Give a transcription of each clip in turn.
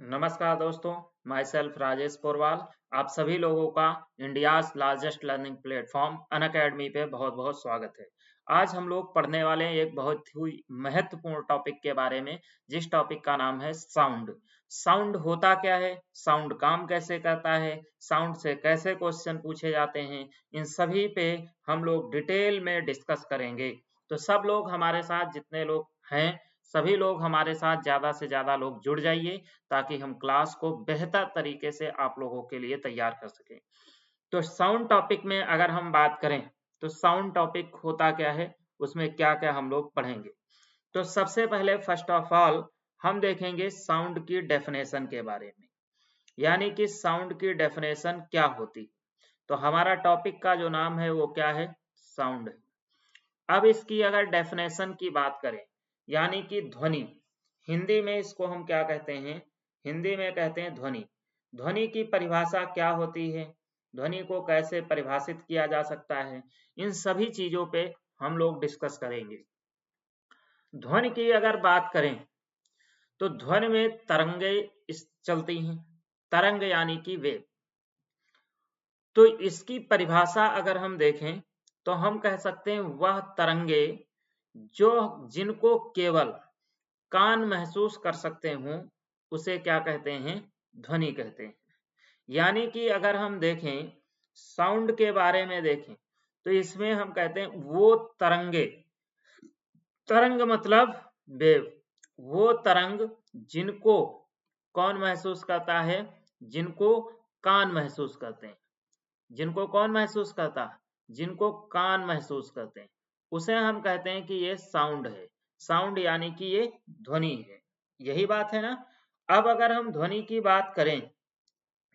नमस्कार दोस्तों, my self Rajesh Porwal. आप सभी लोगों का India's largest learning platform Unacademy पे बहुत बहुत स्वागत है। आज हम लोग पढ़ने वाले हैं एक बहुत ही महत्वपूर्ण टॉपिक के बारे में, जिस टॉपिक का नाम है साउंड। साउंड होता क्या है, साउंड काम कैसे करता है, साउंड से कैसे क्वेश्चन पूछे जाते हैं, इन सभी पे हम लोग डिटेल में डिस्कस करेंगे। तो सब लोग हमारे साथ, जितने लोग हैं सभी लोग हमारे साथ ज्यादा से ज्यादा लोग जुड़ जाइए, ताकि हम क्लास को बेहतर तरीके से आप लोगों के लिए तैयार कर सकें। तो साउंड टॉपिक में अगर हम बात करें तो साउंड टॉपिक होता क्या है, उसमें क्या क्या हम लोग पढ़ेंगे। तो सबसे पहले फर्स्ट ऑफ ऑल हम देखेंगे साउंड की डेफिनेशन के बारे में, यानी कि साउंड की डेफिनेशन क्या होती। तो हमारा टॉपिक का जो नाम है वो क्या है, साउंड है। अब इसकी अगर डेफिनेशन की बात करें, यानी कि ध्वनि, हिंदी में इसको हम क्या कहते हैं, हिंदी में कहते हैं ध्वनि। ध्वनि की परिभाषा क्या होती है, ध्वनि को कैसे परिभाषित किया जा सकता है, इन सभी चीजों पे हम लोग डिस्कस करेंगे। ध्वनि की अगर बात करें तो ध्वनि में तरंगे चलती हैं, तरंग यानी कि वेव। तो इसकी परिभाषा अगर हम देखें तो हम कह सकते हैं वह तरंगे जो जिनको केवल कान महसूस कर सकते हों, उसे क्या कहते हैं, ध्वनि कहते हैं। यानी कि अगर हम देखें साउंड के बारे में देखें तो इसमें हम कहते हैं वो तरंगे, तरंग मतलब वेव, वो तरंग जिनको कौन महसूस करता है, जिनको कान महसूस करते हैं। जिनको कौन महसूस करता है, जिनको कान महसूस करते हैं, उसे हम कहते हैं कि ये साउंड है। साउंड यानी कि ये ध्वनि है, यही बात है ना। अब अगर हम ध्वनि की बात करें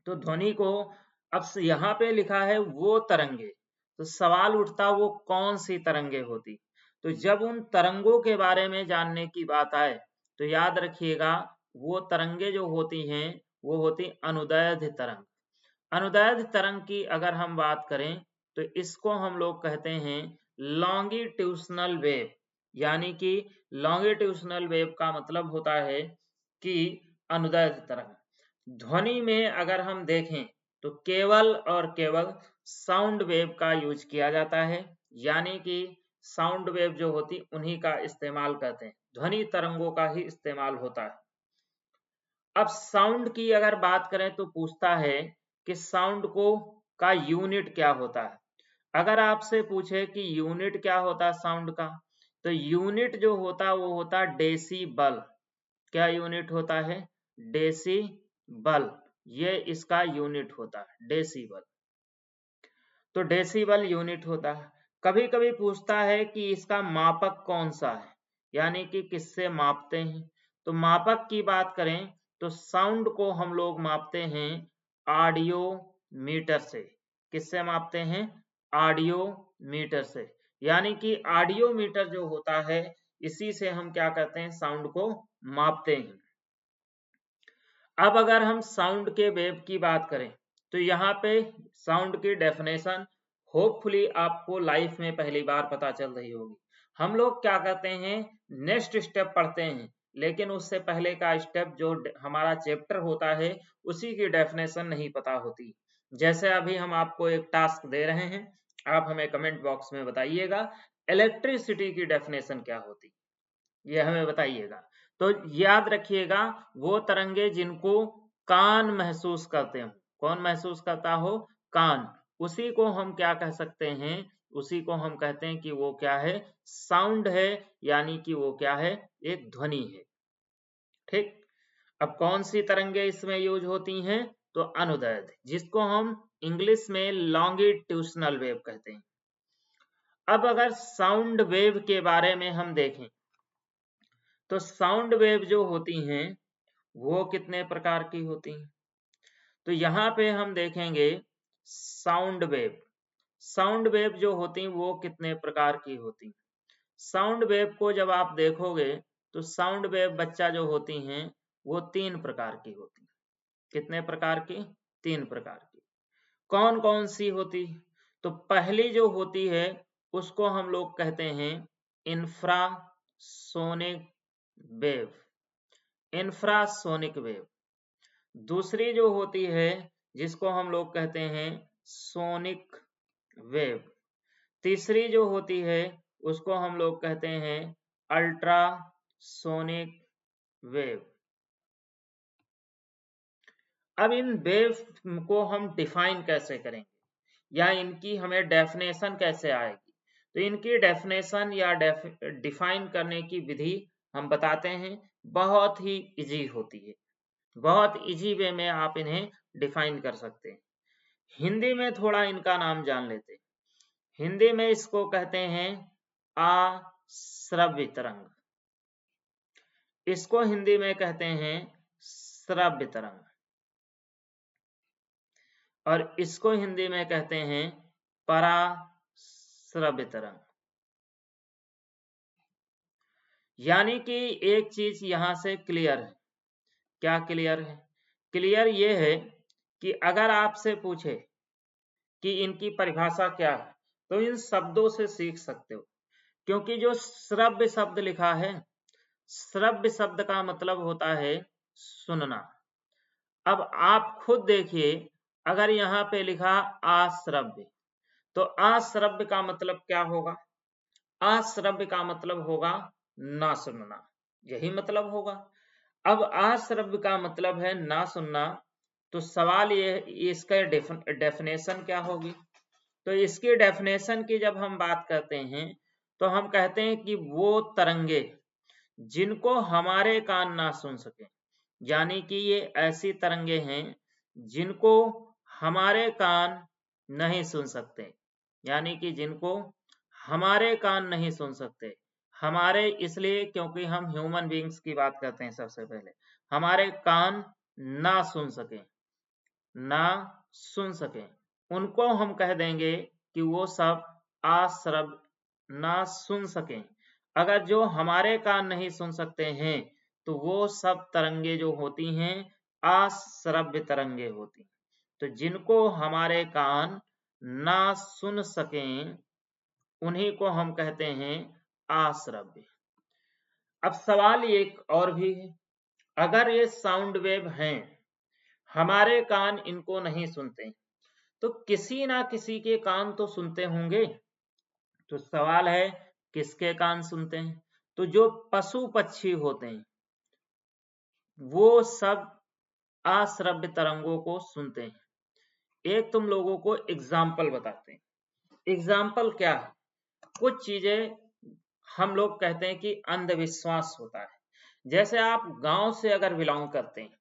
तो ध्वनि को अब यहाँ पे लिखा है वो तरंगे, तो सवाल उठता वो कौन सी तरंगे होती। तो जब उन तरंगों के बारे में जानने की बात आए तो याद रखिएगा वो तरंगे जो होती हैं वो होती अनुदैर्ध्य तरंग। अनुदैर्ध्य तरंग की अगर हम बात करें तो इसको हम लोग कहते हैं लॉन्गिट्यूशनल वेव। यानी कि लॉन्गिट्यूशनल वेव का मतलब होता है कि अनुदैर्ध्य तरंग। ध्वनि में अगर हम देखें तो केवल और केवल साउंड वेव का यूज किया जाता है, यानी कि साउंड वेव जो होती उन्हीं का इस्तेमाल करते हैं, ध्वनि तरंगों का ही इस्तेमाल होता है। अब साउंड की अगर बात करें तो पूछता है कि साउंड को का यूनिट क्या होता है। अगर आपसे पूछे कि यूनिट क्या होता है साउंड का, तो यूनिट जो होता वो होता डेसिबल। क्या यूनिट होता है, डेसिबल, ये इसका यूनिट होता है डेसिबल। तो डेसिबल यूनिट होता है। कभी कभी पूछता है कि इसका मापक कौन सा है, यानी कि किससे मापते हैं। तो मापक की बात करें तो साउंड को हम लोग मापते हैं ऑडियो मीटर से। किससे मापते हैं, ऑडियो मीटर से। यानी कि ऑडियो मीटर जो होता है इसी से हम क्या करते हैं, साउंड को मापते हैं। अब अगर हम साउंड के वेव की बात करें तो यहाँ पे साउंड की डेफिनेशन होपफुली आपको लाइफ में पहली बार पता चल रही होगी। हम लोग क्या करते हैं, नेक्स्ट स्टेप पढ़ते हैं, लेकिन उससे पहले का स्टेप जो हमारा चैप्टर होता है उसी की डेफिनेशन नहीं पता होती। जैसे अभी हम आपको एक टास्क दे रहे हैं, आप हमें कमेंट बॉक्स में बताइएगा इलेक्ट्रिसिटी की डेफिनेशन क्या होती, ये हमें बताइएगा। तो याद रखिएगा वो तरंगे जिनको कान महसूस करते हो, कौन महसूस करता हो, कान, उसी को हम क्या कह सकते हैं, उसी को हम कहते हैं कि वो क्या है, साउंड है, यानी कि वो क्या है, एक ध्वनि है। ठीक। अब कौन सी तरंगे इसमें यूज होती हैं, तो अनुदैर्ध्य, जिसको हम इंग्लिश में लॉन्गिट्यूशनल वेव कहते हैं। अब अगर साउंड वेव के बारे में हम देखें तो साउंड वेव जो होती हैं वो कितने प्रकार की होती हैं। तो यहाँ पे हम देखेंगे साउंड वेव, साउंड वेव जो होती हैं वो कितने प्रकार की होती हैं। साउंड वेव को जब आप देखोगे तो साउंड वेव बच्चा जो होती हैं वो 3 प्रकार की होती हैं। कितने प्रकार की, 3 प्रकार की। कौन कौन सी होती, तो पहली जो होती है उसको हम लोग कहते हैं इंफ्रासोनिक वेव। इंफ्रासोनिक वेव, दूसरी जो होती है जिसको हम लोग कहते हैं सोनिक वेव, तीसरी जो होती है उसको हम लोग कहते हैं अल्ट्रासोनिक वेव। अब इन वेव को हम डिफाइन कैसे करेंगे या इनकी हमें डेफिनेशन कैसे आएगी, तो इनकी डेफिनेशन या डिफाइन करने की विधि हम बताते हैं। बहुत ही इजी होती है, बहुत इजी वे में आप इन्हें डिफाइन कर सकते हैं। हिंदी में थोड़ा इनका नाम जान लेते हैं। हिंदी में इसको कहते हैं अश्रव्य तरंग, इसको हिंदी में कहते हैं श्रव्य तरंग, और इसको हिंदी में कहते हैं पराश्रव्य तरंग। यानी कि एक चीज यहां से क्लियर है। क्या क्लियर है? क्लियर ये है कि अगर आपसे पूछे कि इनकी परिभाषा क्या है तो इन शब्दों से सीख सकते हो, क्योंकि जो श्रव्य शब्द लिखा है, श्रव्य शब्द का मतलब होता है सुनना। अब आप खुद देखिए, अगर यहाँ पे लिखा अश्रव्य, तो अश्रव्य का मतलब क्या होगा? अश्रव्य का मतलब होगा ना सुनना, यही मतलब होगा। अब अश्रव्य का मतलब है ना सुनना, तो सवाल ये इसका डेफिनेशन क्या होगी? तो इसकी डेफिनेशन की जब हम बात करते हैं तो हम कहते हैं कि वो तरंगे जिनको हमारे कान ना सुन सके, यानी कि ये ऐसी तरंगे हैं जिनको हमारे कान नहीं सुन सकते, यानी कि जिनको हमारे कान नहीं सुन सकते। हमारे इसलिए क्योंकि हम ह्यूमन बीइंग्स की बात करते हैं। सबसे पहले हमारे कान ना सुन सके, ना सुन सके, उनको हम कह देंगे कि वो सब अश्रव्य, ना सुन सकें। अगर जो हमारे कान नहीं सुन सकते हैं तो वो सब तरंगे जो होती हैं अश्रव्य तरंगे होती हैं। तो जिनको हमारे कान ना सुन सकें उन्हीं को हम कहते हैं अश्रव्य। अब सवाल एक और भी है, अगर ये साउंड वेव हैं, हमारे कान इनको नहीं सुनते, तो किसी ना किसी के कान तो सुनते होंगे। तो सवाल है किसके कान सुनते हैं? तो जो पशु पक्षी होते हैं वो सब अश्रव्य तरंगों को सुनते हैं। एक तुम लोगों को एग्जाम्पल बताते हैं। एग्जाम्पल क्या है? कुछ चीजें हम लोग कहते हैं कि अंधविश्वास होता है। जैसे आप गांव से अगर बिलोंग करते हैं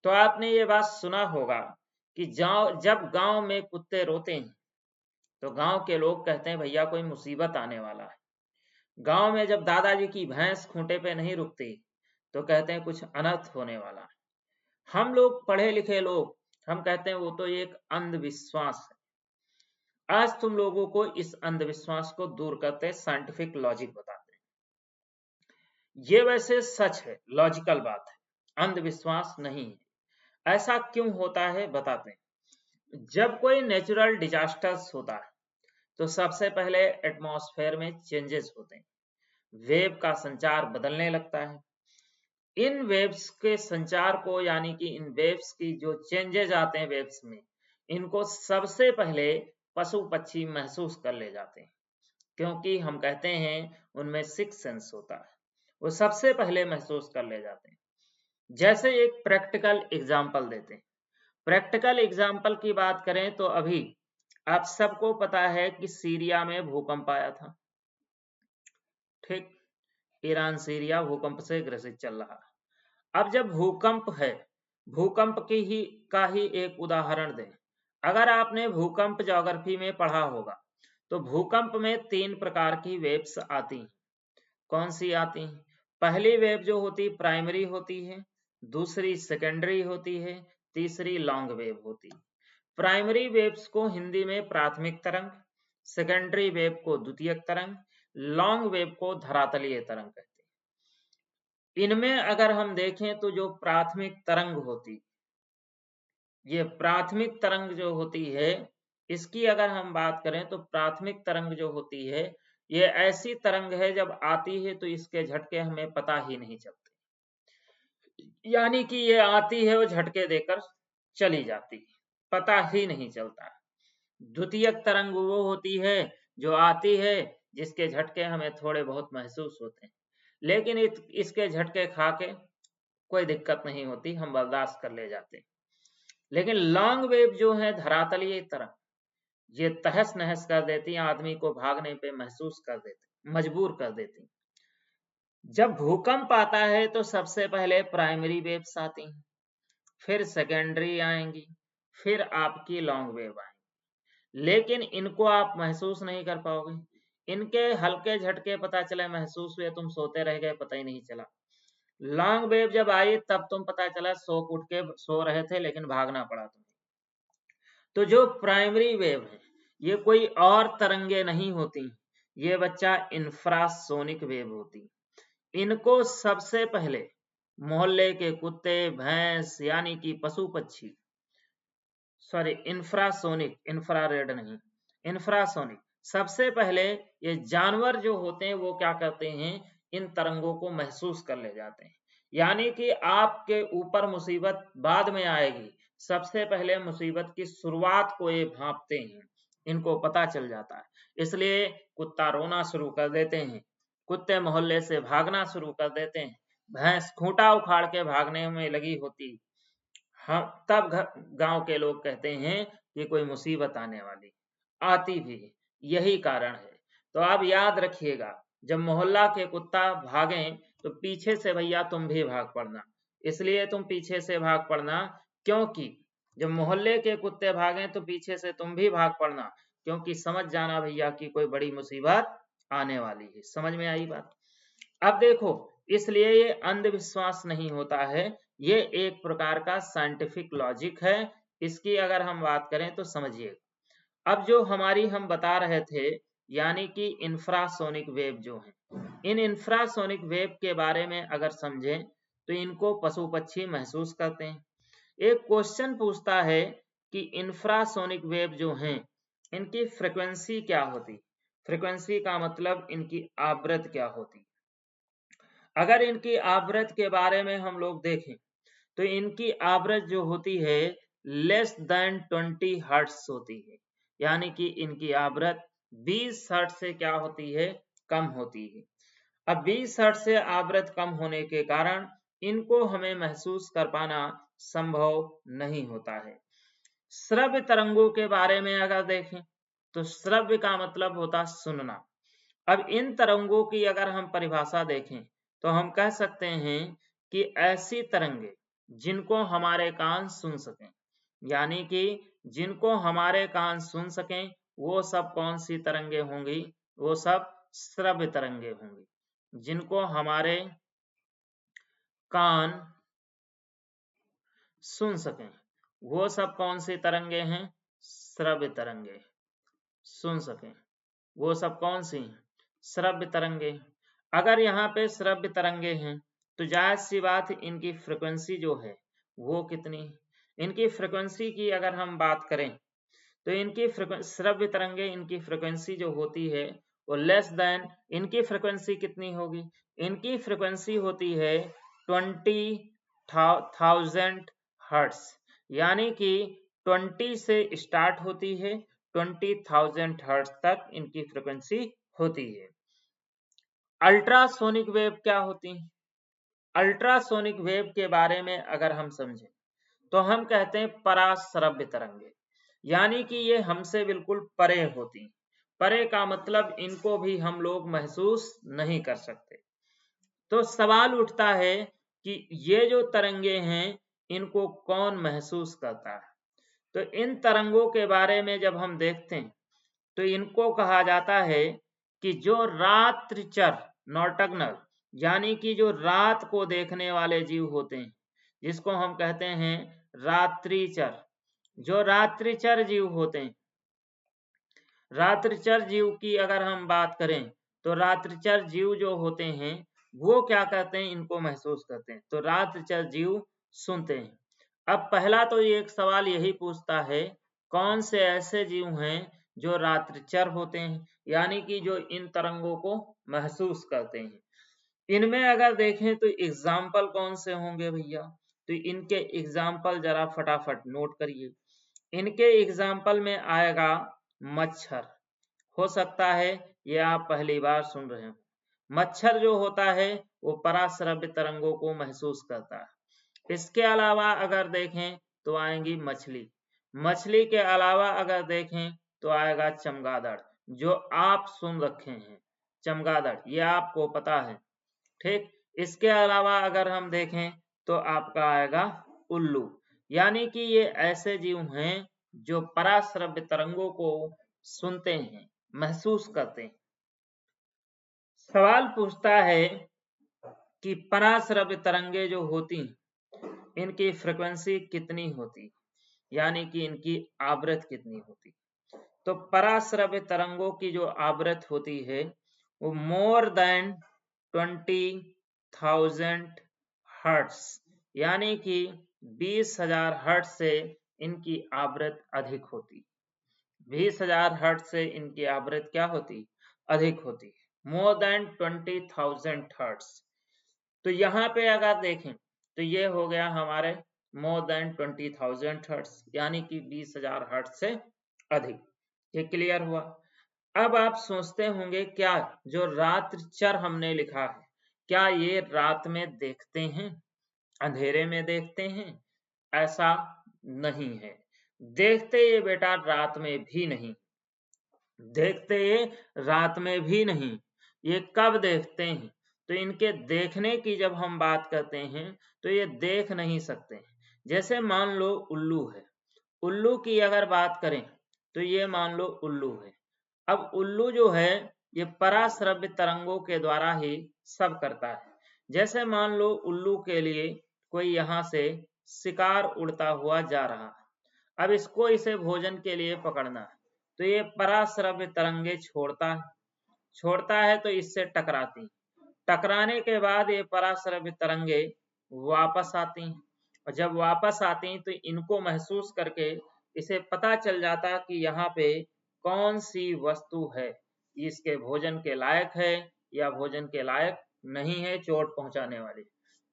तो आपने ये बात सुना होगा कि जब गांव में कुत्ते रोते हैं तो गांव के लोग कहते हैं भैया कोई मुसीबत आने वाला है। गांव में जब दादाजी की भैंस खूंटे पे नहीं रुकती तो कहते हैं कुछ अनर्थ होने वाला है। हम लोग पढ़े लिखे लोग हम कहते हैं वो तो एक अंधविश्वास है। आज तुम लोगों को इस अंधविश्वास को दूर करते साइंटिफिक लॉजिक बताते हैं। ये वैसे सच है, लॉजिकल बात है, अंधविश्वास नहीं है। ऐसा क्यों होता है बताते हैं। जब कोई नेचुरल डिजास्टर्स होता है तो सबसे पहले एटमॉस्फेयर में चेंजेस होते हैं, वेव का संचार बदलने लगता है। इन वेव्स के संचार को, यानी कि इन वेव्स की जो चेंजेस आते हैं वेव्स में, इनको सबसे पहले पशु पक्षी महसूस कर ले जाते हैं, क्योंकि हम कहते हैं उनमें सिक्स सेंस होता है, वो सबसे पहले महसूस कर ले जाते हैं। जैसे एक प्रैक्टिकल एग्जाम्पल देते हैं। प्रैक्टिकल एग्जाम्पल की बात करें तो अभी आप सबको पता है कि सीरिया में भूकंप आया था, ठीक? ईरान सीरिया भूकंप से ग्रसित चल रहा। अब जब भूकंप है, भूकंप का ही एक उदाहरण दें। अगर आपने भूकंप ज्योग्राफी में पढ़ा होगा तो भूकंप में 3 प्रकार की वेव्स आती हैं। कौन सी आती हैं? पहली वेव जो होती प्राइमरी होती है, दूसरी सेकेंडरी होती है, तीसरी लॉन्ग वेव होती है। प्राइमरी वेव्स को हिंदी में प्राथमिक तरंग, सेकेंडरी वेव को द्वितीयक तरंग, लॉन्ग वेव को धरातलीय तरंग कहते हैं। इनमें अगर हम देखें तो जो प्राथमिक तरंग होती, ये प्राथमिक तरंग जो होती है, इसकी अगर हम बात करें तो प्राथमिक तरंग जो होती है ये ऐसी तरंग है जब आती है तो इसके झटके हमें पता ही नहीं चलते। यानी कि ये आती है और झटके देकर चली जाती है, पता ही नहीं चलता। द्वितीयक तरंग वो होती है जो आती है, जिसके झटके हमें थोड़े बहुत महसूस होते हैं, लेकिन इसके झटके खा के कोई दिक्कत नहीं होती, हम बर्दाश्त कर ले जाते हैं। लेकिन लॉन्ग वेव जो है धरातलीय तरंग, ये तहस नहस कर देती है, आदमी को भागने पे महसूस कर देती, मजबूर कर देती। जब भूकंप आता है तो सबसे पहले प्राइमरी वेव्स आती हैं, फिर सेकेंडरी आएंगी, फिर आपकी लॉन्ग वेव आएंगी। लेकिन इनको आप महसूस नहीं कर पाओगे। इनके हल्के झटके पता चले महसूस हुए, तुम सोते रह गए, पता ही नहीं चला। लॉन्ग वेव जब आई तब तुम पता चला सो उठ के सो रहे थे, लेकिन भागना पड़ा तुम्हें। तो जो प्राइमरी वेव है ये कोई और तरंगे नहीं होती, ये बच्चा इंफ्रासोनिक वेव होती। इनको सबसे पहले मोहल्ले के कुत्ते, भैंस यानी कि पशु पक्षी, सॉरी इंफ्रासोनिक, इंफ्रारेड नहीं, इंफ्रासोनिक, सबसे पहले ये जानवर जो होते हैं वो क्या करते हैं, इन तरंगों को महसूस कर ले जाते हैं। यानी कि आपके ऊपर मुसीबत बाद में आएगी, सबसे पहले मुसीबत की शुरुआत को ये भांपते हैं, इनको पता चल जाता है। इसलिए कुत्ता रोना शुरू कर देते हैं, कुत्ते मोहल्ले से भागना शुरू कर देते हैं, भैंस खूंटा उखाड़ के भागने में लगी होती। हाँ, तब गांव के लोग कहते हैं कि कोई मुसीबत आने वाली, आती भी यही कारण है। तो आप याद रखिएगा, जब मोहल्ला के कुत्ता भागें तो पीछे से भैया तुम भी भाग पड़ना। इसलिए तुम पीछे से भाग पड़ना, क्योंकि जब मोहल्ले के कुत्ते भागें तो पीछे से तुम भी भाग पड़ना, क्योंकि समझ जाना भैया कि कोई बड़ी मुसीबत आने वाली है। समझ में आई बात? अब देखो, इसलिए ये अंधविश्वास नहीं होता है, ये एक प्रकार का साइंटिफिक लॉजिक है। इसकी अगर हम बात करें तो समझिए। अब जो हमारी हम बता रहे थे, यानी कि इंफ्रासोनिक वेव जो है, इन इंफ्रासोनिक वेव के बारे में अगर समझें तो इनको पशु पक्षी महसूस करते हैं। एक क्वेश्चन पूछता है कि इंफ्रासोनिक वेव जो हैं, इनकी फ्रिक्वेंसी क्या होती, फ्रिक्वेंसी का मतलब इनकी आवृत्ति क्या होती। अगर इनकी आवृत्ति के बारे में हम लोग देखें तो इनकी आवृत्ति जो होती है लेस देन 20 हर्ट्ज होती है, यानी कि इनकी आवृत्ति 20 हर्ट्ज से क्या होती है, कम होती है। अब 20 हर्ट्ज से आवृत्ति कम होने के कारण इनको हमें महसूस कर पाना संभव नहीं होता है। श्रव्य तरंगों के बारे में अगर देखें तो श्रव्य का मतलब होता सुनना। अब इन तरंगों की अगर हम परिभाषा देखें तो हम कह सकते हैं कि ऐसी तरंगे जिनको हमारे कान सुन सकें, यानी कि जिनको हमारे कान सुन सकें, वो सब कौन सी तरंगे होंगी, वो सब श्रव्य तरंगे होंगी। जिनको हमारे कान सुन सकें वो सब कौन सी तरंगे हैं, श्रव्य तरंगे। सुन सकें वो सब कौन सी, श्रव्य तरंगे। अगर यहाँ पे श्रव्य तरंगे हैं तो जायज सी बात इनकी फ्रिक्वेंसी जो है वो कितनी, इनकी फ्रिक्वेंसी की अगर हम बात करें तो इनकी श्रव्य तरंगे, इनकी फ्रिक्वेंसी जो होती है वो लेस देन, इनकी फ्रिक्वेंसी कितनी होगी, इनकी फ्रिक्वेंसी होती है 20,000 हर्ट्ज, यानी कि 20 से स्टार्ट होती है, 20,000 हर्ट्ज तक इनकी फ्रिक्वेंसी होती है। अल्ट्रासोनिक वेव क्या होती है? अल्ट्रासोनिक वेव के बारे में अगर हम समझें तो हम कहते हैं पराश्रव्य तरंगे, यानी कि ये हमसे बिल्कुल परे होती। परे का मतलब इनको भी हम लोग महसूस नहीं कर सकते। तो सवाल उठता है कि ये जो तरंगे हैं इनको कौन महसूस करता है। तो इन तरंगों के बारे में जब हम देखते हैं तो इनको कहा जाता है कि जो रात्रिचर, नॉटर्नल, यानी कि जो रात को देखने वाले जीव होते हैं, जिसको हम कहते हैं रात्रिचर, जो रात्रिचर जीव होते हैं, रात्रिचर जीव की अगर हम बात करें तो रात्रिचर जीव जो होते हैं वो क्या करते हैं, इनको महसूस करते हैं। तो रात्रिचर जीव सुनते हैं। अब पहला तो ये एक सवाल यही पूछता है, कौन से ऐसे जीव हैं जो रात्रिचर होते हैं, यानी कि जो इन तरंगों को महसूस करते हैं। इनमें अगर देखें तो एग्जाम्पल कौन से होंगे भैया, तो इनके एग्जाम्पल जरा फटाफट नोट करिए। इनके एग्जाम्पल में आएगा मच्छर। हो सकता है ये आप पहली बार सुन रहे हो। मच्छर जो होता है वो पराश्रव्य तरंगों को महसूस करता है। इसके अलावा अगर देखें तो आएंगी मछली। मछली के अलावा अगर देखें तो आएगा चमगादड़, जो आप सुन रखे हैं। चमगादड़ ये आपको पता है, ठीक। इसके अलावा अगर हम देखें तो आपका आएगा उल्लू। यानी कि ये ऐसे जीव हैं जो पराश्रव्य तरंगों को सुनते हैं, महसूस करते हैं। सवाल पूछता है कि पराश्रव्य तरंगे जो होती इनकी फ्रिक्वेंसी कितनी होती, यानी कि इनकी आवृत्ति कितनी होती। तो पराश्रव्य तरंगों की जो आवृत्ति होती है वो मोर देन 20,000 हर्ट्ज, यानी कि 20,000 हर्ट्ज से इनकी आवृत्ति अधिक होती। 20,000 हर्ट्ज से इनकी आवृत्ति क्या होती, अधिक होती, मोर देन 20,000 हर्ट्ज। तो यहाँ पे अगर देखें तो ये हो गया हमारे मोर देन 20,000 हर्ट्ज, यानी कि 20,000 हर्ट्ज से अधिक। ये क्लियर हुआ। अब आप सोचते होंगे क्या जो रात्रिचर हमने लिखा है, क्या ये रात में देखते हैं, अंधेरे में देखते हैं? ऐसा नहीं है। देखते ये बेटा रात में भी नहीं, देखते ये रात में भी नहीं। ये कब देखते हैं? तो इनके देखने की जब हम बात करते हैं तो ये देख नहीं सकते। जैसे मान लो उल्लू है, उल्लू की अगर बात करें तो ये मान लो उल्लू है। अब उल्लू जो है ये पराश्रव्य तरंगों के द्वारा ही सब करता है। जैसे मान लो उल्लू के लिए कोई यहाँ से शिकार उड़ता हुआ जा रहा, अब इसको इसे भोजन के लिए पकड़ना है, तो ये पराश्रव्य तरंगे छोड़ता है तो इससे टकराती, टकराने के बाद ये पराश्रव्य तरंगे वापस आती हैं, और जब वापस आती हैं तो इनको महसूस करके इसे पता चल जाता कि यहाँ पे कौन सी वस्तु है, इसके भोजन के लायक है या भोजन के लायक नहीं है, चोट पहुंचाने वाली।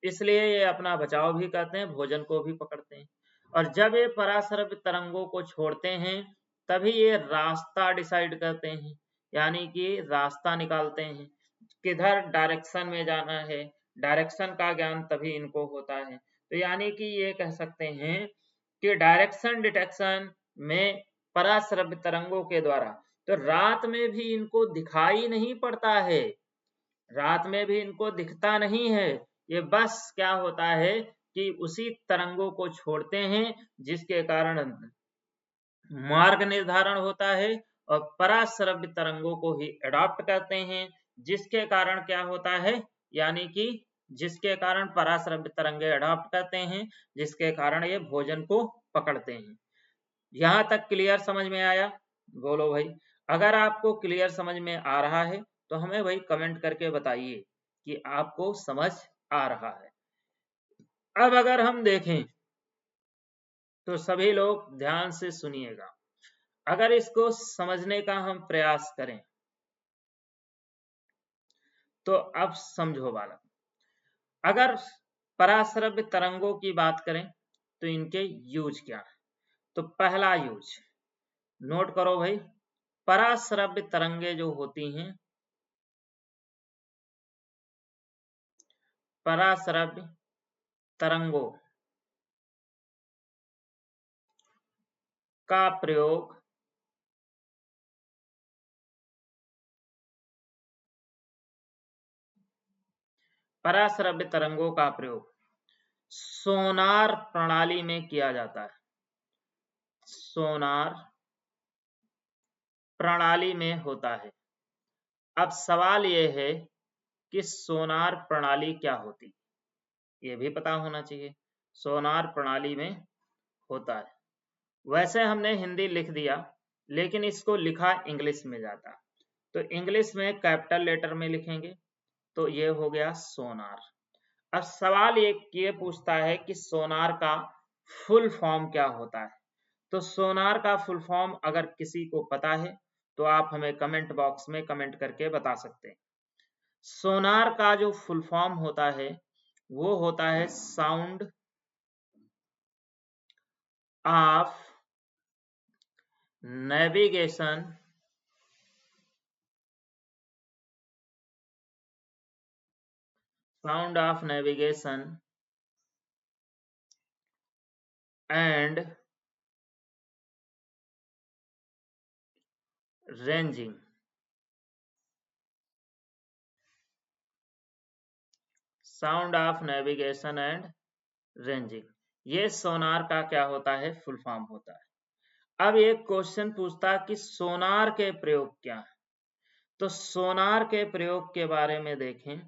इसलिए ये अपना बचाव भी करते हैं, भोजन को भी पकड़ते हैं। और जब ये पराश्रव्य तरंगों को छोड़ते हैं तभी ये रास्ता डिसाइड करते हैं, यानी कि रास्ता निकालते हैं, किधर डायरेक्शन में जाना है। डायरेक्शन का ज्ञान तभी इनको होता है। तो यानी कि ये कह सकते हैं कि डायरेक्शन डिटेक्शन में पराश्रव्य तरंगों के द्वारा, तो रात में भी इनको दिखाई नहीं पड़ता है, रात में भी इनको दिखता नहीं है। ये बस क्या होता है कि उसी तरंगों को छोड़ते हैं जिसके कारण मार्ग निर्धारण होता है, और पराश्रव्य तरंगों को ही अडॉप्ट करते हैं, जिसके कारण क्या होता है, यानी कि जिसके कारण पराश्रव्य तरंगे अडॉप्ट करते हैं, जिसके कारण ये भोजन को पकड़ते हैं। यहाँ तक क्लियर समझ में आया? बोलो भाई। अगर आपको क्लियर समझ में आ रहा है तो हमें भाई कमेंट करके बताइए कि आपको समझ आ रहा है। अब अगर हम देखें तो सभी लोग ध्यान से सुनिएगा। अगर इसको समझने का हम प्रयास करें तो अब समझो बालक, अगर पराश्रव्य तरंगों की बात करें तो इनके यूज क्या है। तो पहला यूज नोट करो भाई, पराश्रव्य तरंगे जो होती हैं, पराश्रव्य तरंगों का प्रयोग पराश्रव्य तरंगों का प्रयोग सोनार प्रणाली में किया जाता है। सोनार प्रणाली में होता है। अब सवाल यह है कि सोनार प्रणाली क्या होती, ये भी पता होना चाहिए। सोनार प्रणाली में होता है, वैसे हमने हिंदी लिख दिया लेकिन इसको लिखा इंग्लिश में जाता, तो इंग्लिश में कैपिटल लेटर में लिखेंगे, तो ये हो गया सोनार। अब सवाल ये पूछता है कि सोनार का फुल फॉर्म क्या होता है। तो सोनार का फुल फॉर्म अगर किसी को पता है तो आप हमें कमेंट बॉक्स में कमेंट करके बता सकते हैं। सोनार का जो फुल फॉर्म होता है वो होता है sound of navigation and ranging. Sound of navigation and ranging, ये सोनार का क्या होता है, फुल फॉर्म होता है। अब एक क्वेश्चन पूछता है कि सोनार के प्रयोग क्या है। तो सोनार के प्रयोग के बारे में देखें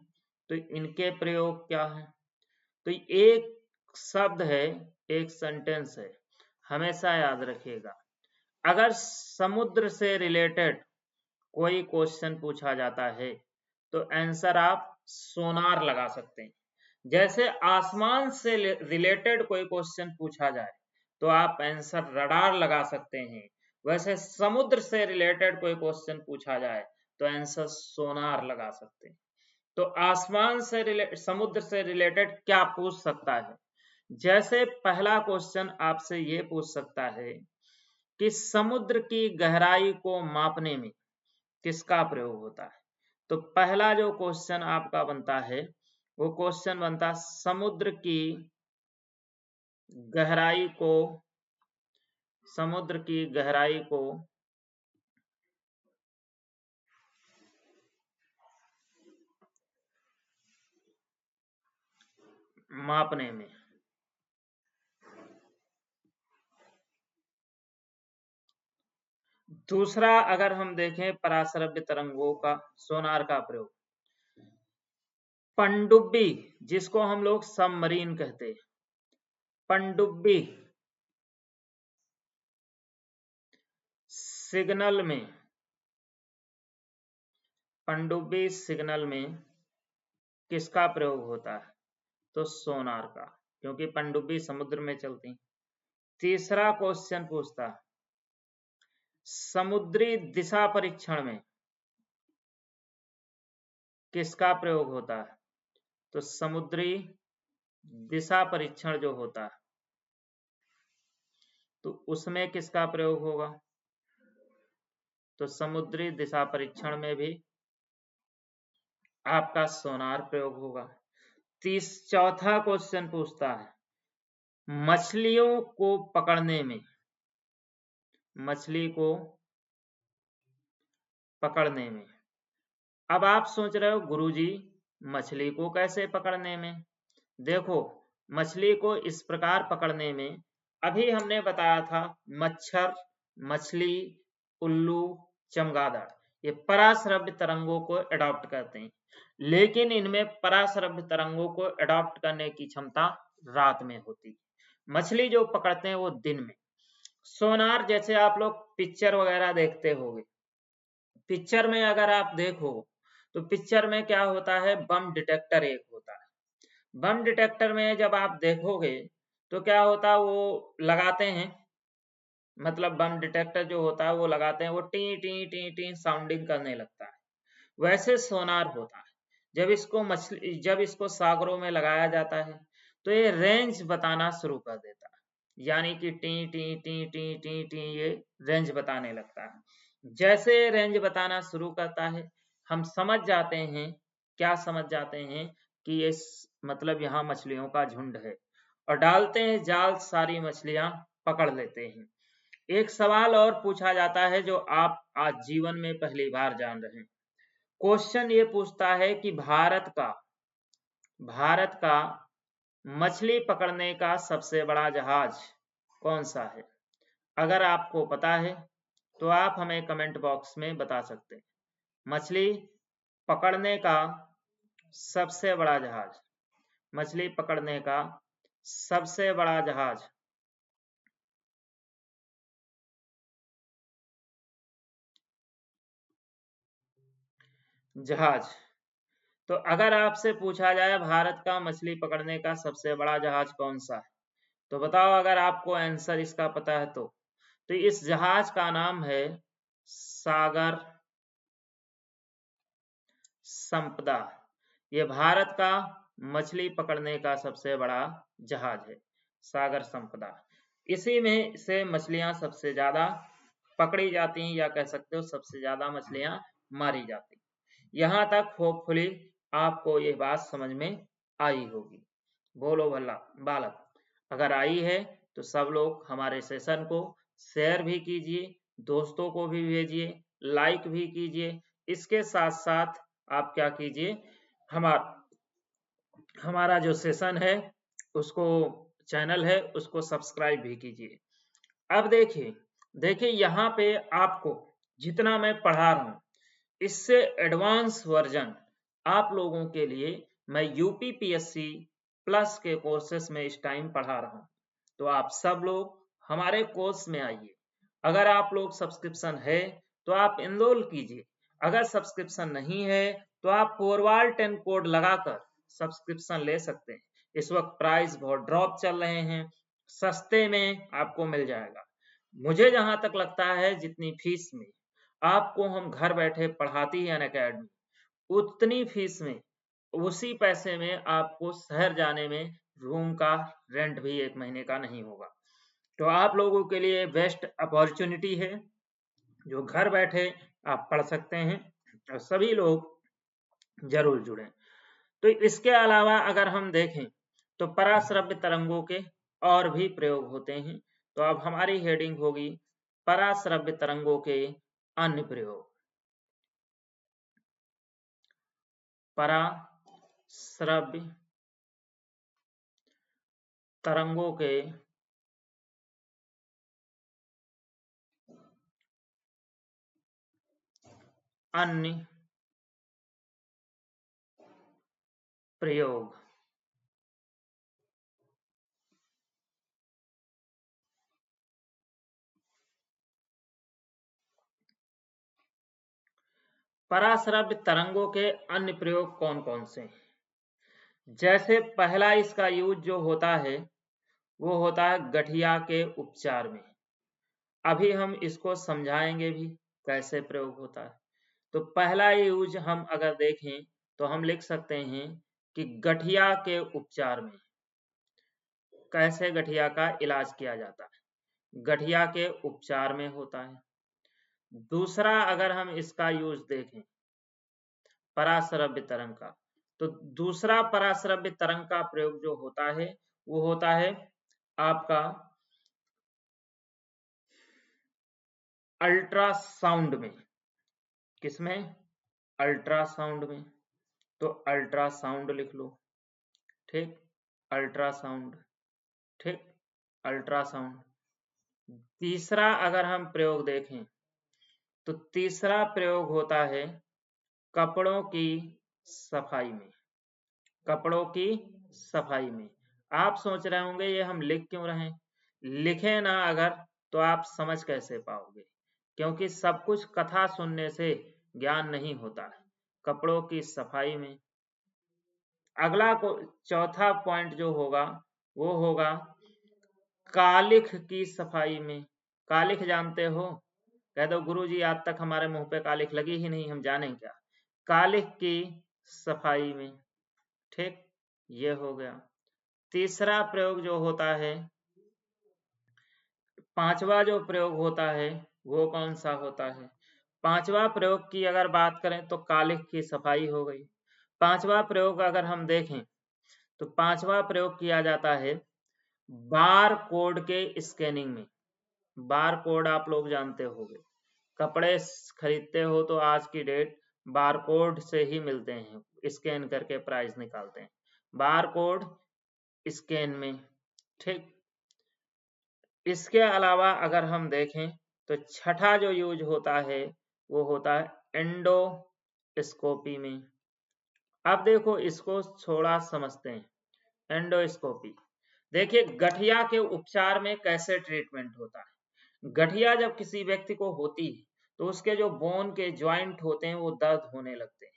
तो इनके प्रयोग क्या है। तो एक शब्द है, एक सेंटेंस है, हमेशा याद रखिएगा। अगर समुद्र से रिलेटेड कोई क्वेश्चन पूछा जाता है तो आंसर आप सोनार लगा सकते हैं। जैसे आसमान से रिलेटेड कोई क्वेश्चन पूछा जाए तो आप आंसर रडार लगा सकते हैं। वैसे समुद्र से रिलेटेड कोई क्वेश्चन पूछा जाए तो आंसर सोनार लगा सकते हैं। तो आसमान से समुद्र से रिलेटेड क्या पूछ सकता है। जैसे पहला क्वेश्चन आपसे ये पूछ सकता है कि समुद्र की गहराई को मापने में किसका प्रयोग होता है। तो पहला जो क्वेश्चन आपका बनता है वो क्वेश्चन बनता समुद्र की गहराई को मापने में। दूसरा अगर हम देखें पराश्रव्य तरंगों का सोनार का प्रयोग, पनडुब्बी जिसको हम लोग सबमरीन कहते हैं, पनडुब्बी सिग्नल में किसका प्रयोग होता है। तो सोनार का, क्योंकि पनडुब्बी समुद्र में चलती। तीसरा क्वेश्चन पूछता समुद्री दिशा परीक्षण में किसका प्रयोग होता है। तो समुद्री दिशा परीक्षण जो होता है तो उसमें किसका प्रयोग होगा। तो समुद्री दिशा परीक्षण में भी आपका सोनार प्रयोग होगा। चौथा क्वेश्चन पूछता है मछलियों को पकड़ने में अब आप सोच रहे हो गुरुजी मछली को कैसे पकड़ने में। देखो मछली को इस प्रकार पकड़ने में, अभी हमने बताया था मच्छर, मछली, उल्लू, चमगादड़ ये पराश्रव्य तरंगों को अडॉप्ट करते हैं, लेकिन इनमें पराश्रव्य तरंगों को अडॉप्ट करने की क्षमता रात में होती है। मछली जो पकड़ते हैं वो दिन में। सोनार जैसे आप लोग पिक्चर वगैरह देखते होंगे, पिक्चर में अगर आप देखो तो पिक्चर में क्या होता है, बम डिटेक्टर एक होता है। बम डिटेक्टर में जब आप देखोगे तो क्या होता है, वो लगाते हैं, मतलब बम डिटेक्टर जो होता है वो लगाते हैं, वो T T T T sounding करने लगता है। वैसे सोनार होता है, जब इसको सागरों में लगाया जाता है तो ये रेंज बताना शुरू कर देता है, यानी कि T T T T T T ये रेंज बताने लगता है। जैसे रेंज बताना शुरू करता है हम समझ जाते हैं, क्या समझ जाते हैं कि ये मतलब यहाँ मछलियों का झुंड है, और डालते हैं जाल, सारी मछलियां पकड़ लेते हैं। एक सवाल और पूछा जाता है जो आप आज जीवन में पहली बार जान रहे हैं। क्वेश्चन ये पूछता है कि भारत का मछली पकड़ने का सबसे बड़ा जहाज कौन सा है। अगर आपको पता है तो आप हमें कमेंट बॉक्स में बता सकते हैं। मछली पकड़ने का सबसे बड़ा जहाज, मछली पकड़ने का सबसे बड़ा जहाज। तो अगर आपसे पूछा जाए भारत का मछली पकड़ने का सबसे बड़ा जहाज कौन सा है तो बताओ, अगर आपको आंसर इसका पता है तो इस जहाज का नाम है संपदा, ये भारत का मछली पकड़ने का सबसे बड़ा जहाज है, सागर संपदा। इसी में से मछलियां सबसे ज्यादा पकड़ी जाती हैं, या कह सकते हो सबसे ज्यादा मछलियां मारी जाती। यहाँ तक होपफुली आपको ये बात समझ में आई होगी। बोलो भला बालक, अगर आई है तो सब लोग हमारे सेशन को शेयर भी कीजिए, दोस्तों को भी भेजिए, लाइक भी कीजिए। इसके साथ साथ आप क्या कीजिए, हमारा जो सेशन है उसको, चैनल है उसको सब्सक्राइब भी कीजिए। अब देखिए यहाँ पे आपको जितना मैं पढ़ा रहा हूँ, इससे एडवांस वर्जन आप लोगों के लिए मैं यूपीपीएससी प्लस के कोर्सेस में इस टाइम पढ़ा रहा हूँ। तो आप सब लोग हमारे कोर्स में आइए। अगर आप लोग सब्सक्रिप्शन है तो आप इनरोल कीजिए, अगर सब्सक्रिप्शन नहीं है तो आप फॉरवर्ड 10 कोड लगाकर सब्सक्रिप्शन ले सकते हैं। इस वक्त प्राइस बहुत ड्रॉप चल रहे हैं, सस्ते में आपको मिल जाएगा। मुझे जहां तक लगता है जितनी फीस में आपको हम घर बैठे पढ़ाती है अनअकैडमी, उतनी फीस में, उसी पैसे में आपको शहर जाने में रूम का रेंट भी 1 महीने का नहीं होगा। तो आप लोगों के लिए बेस्ट अपॉर्चुनिटी है, जो घर बैठे आप पढ़ सकते हैं, और सभी लोग जरूर जुड़ें। तो इसके अलावा अगर हम देखें तो पराश्रव्य तरंगों के और भी प्रयोग होते हैं। तो अब हमारी हेडिंग होगी पराश्रव्य तरंगों के अन्य प्रयोग। पराश्रव्य तरंगों के अन्य प्रयोग। पराश्रव्य तरंगों के अन्य प्रयोग कौन कौन से हैं? जैसे पहला इसका यूज जो होता है वो होता है गठिया के उपचार में। अभी हम इसको समझाएंगे भी कैसे प्रयोग होता है। तो पहला यूज हम अगर देखें तो हम लिख सकते हैं कि गठिया के उपचार में, कैसे गठिया का इलाज किया जाता है, गठिया के उपचार में होता है। दूसरा अगर हम इसका यूज देखें पराश्रव्य तरंग का, तो दूसरा पराश्रव्य तरंग का प्रयोग जो होता है वो होता है आपका अल्ट्रासाउंड में। किसमें? अल्ट्रासाउंड में। तो अल्ट्रासाउंड लिख लो, ठीक, अल्ट्रासाउंड, ठीक, अल्ट्रासाउंड। तीसरा अगर हम प्रयोग देखें तो तीसरा प्रयोग होता है कपड़ों की सफाई में। कपड़ों की सफाई में आप सोच रहे होंगे ये हम लिख क्यों रहे हैं? लिखे ना अगर तो आप समझ कैसे पाओगे, क्योंकि सब कुछ कथा सुनने से ज्ञान नहीं होता है। कपड़ों की सफाई में अगला को चौथा पॉइंट जो होगा वो होगा कालिख की सफाई में। कालिख जानते हो? कह दो गुरुजी आज तक हमारे मुंह पे कालिख लगी ही नहीं, हम जाने क्या। कालिख की सफाई में, ठीक, ये हो गया। तीसरा प्रयोग जो होता है, पांचवा जो प्रयोग होता है वो कौन सा होता है? पांचवा प्रयोग की अगर बात करें तो कालिख की सफाई हो गई। पांचवा प्रयोग अगर हम देखें तो पांचवा प्रयोग किया जाता है बार कोड के स्कैनिंग में। बार कोड आप लोग जानते होंगे, कपड़े खरीदते हो तो आज की डेट बार कोड से ही मिलते हैं, स्कैन करके प्राइस निकालते हैं, बार कोड स्कैन में, ठीक। इसके अलावा अगर हम देखें तो छठा जो यूज होता है वो होता है एंडोस्कोपी में। अब देखो इसको थोड़ा समझते हैं, एंडोस्कोपी। देखिए गठिया के उपचार में कैसे ट्रीटमेंट होता है। गठिया जब किसी व्यक्ति को होती है तो उसके जो बोन के ज्वाइंट होते हैं वो दर्द होने लगते हैं।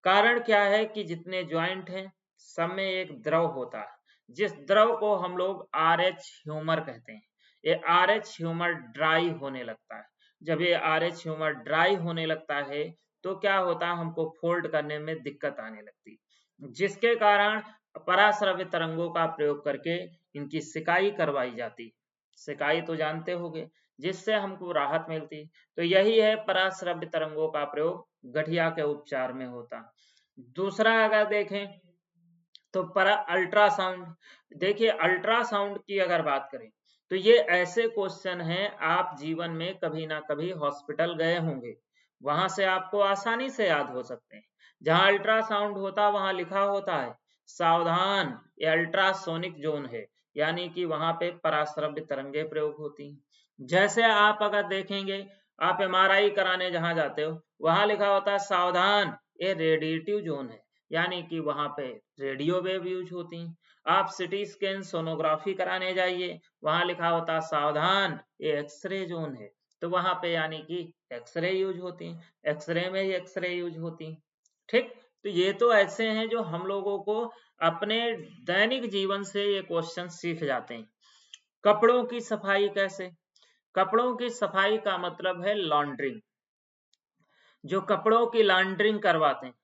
कारण क्या है कि जितने ज्वाइंट हैं सब में एक द्रव होता है, जिस द्रव को हम लोग RH ह्यूमर कहते हैं। ये RH ह्यूमर ड्राई होने लगता है। जब ये RH ह्यूमर ड्राई होने लगता है तो क्या होता है, हमको फोल्ड करने में दिक्कत आने लगती, जिसके कारण पराश्रव्य तरंगों का प्रयोग करके इनकी सिकाई करवाई जाती। सिकाई तो जानते होंगे, जिससे हमको राहत मिलती। तो यही है पराश्रव्य तरंगों का प्रयोग गठिया के उपचार में होता। दूसरा अगर देखें तो अल्ट्रासाउंड, देखिए अल्ट्रासाउंड की अगर बात करें तो ये ऐसे क्वेश्चन हैं, आप जीवन में कभी ना कभी हॉस्पिटल गए होंगे, वहां से आपको आसानी से याद हो सकते हैं। जहां अल्ट्रासाउंड होता वहां लिखा होता है सावधान, ये अल्ट्रासोनिक जोन है, यानी कि वहां पे पराश्रव्य तरंगे प्रयोग होती हैं। जैसे आप अगर देखेंगे, आप एमआरआई कराने जहां जाते हो वहां लिखा होता है सावधान, ये रेडिएटिव जोन है, यानी कि वहां पे रेडियो वेव यूज होती हैं। आप सिटी स्कैन सोनोग्राफी कराने जाइए, वहां लिखा होता सावधान, ये एक्सरे जोन है, तो वहां पे यानी कि एक्सरे यूज होती हैं, एक्सरे में ही एक्सरे यूज होती हैं। ठीक, तो ये तो ऐसे हैं जो हम लोगों को अपने दैनिक जीवन से ये क्वेश्चन सीख जाते हैं। कपड़ों की सफाई कैसे? कपड़ों की सफाई का मतलब है लॉन्ड्रिंग। जो कपड़ों की लॉन्ड्रिंग करवाते हैं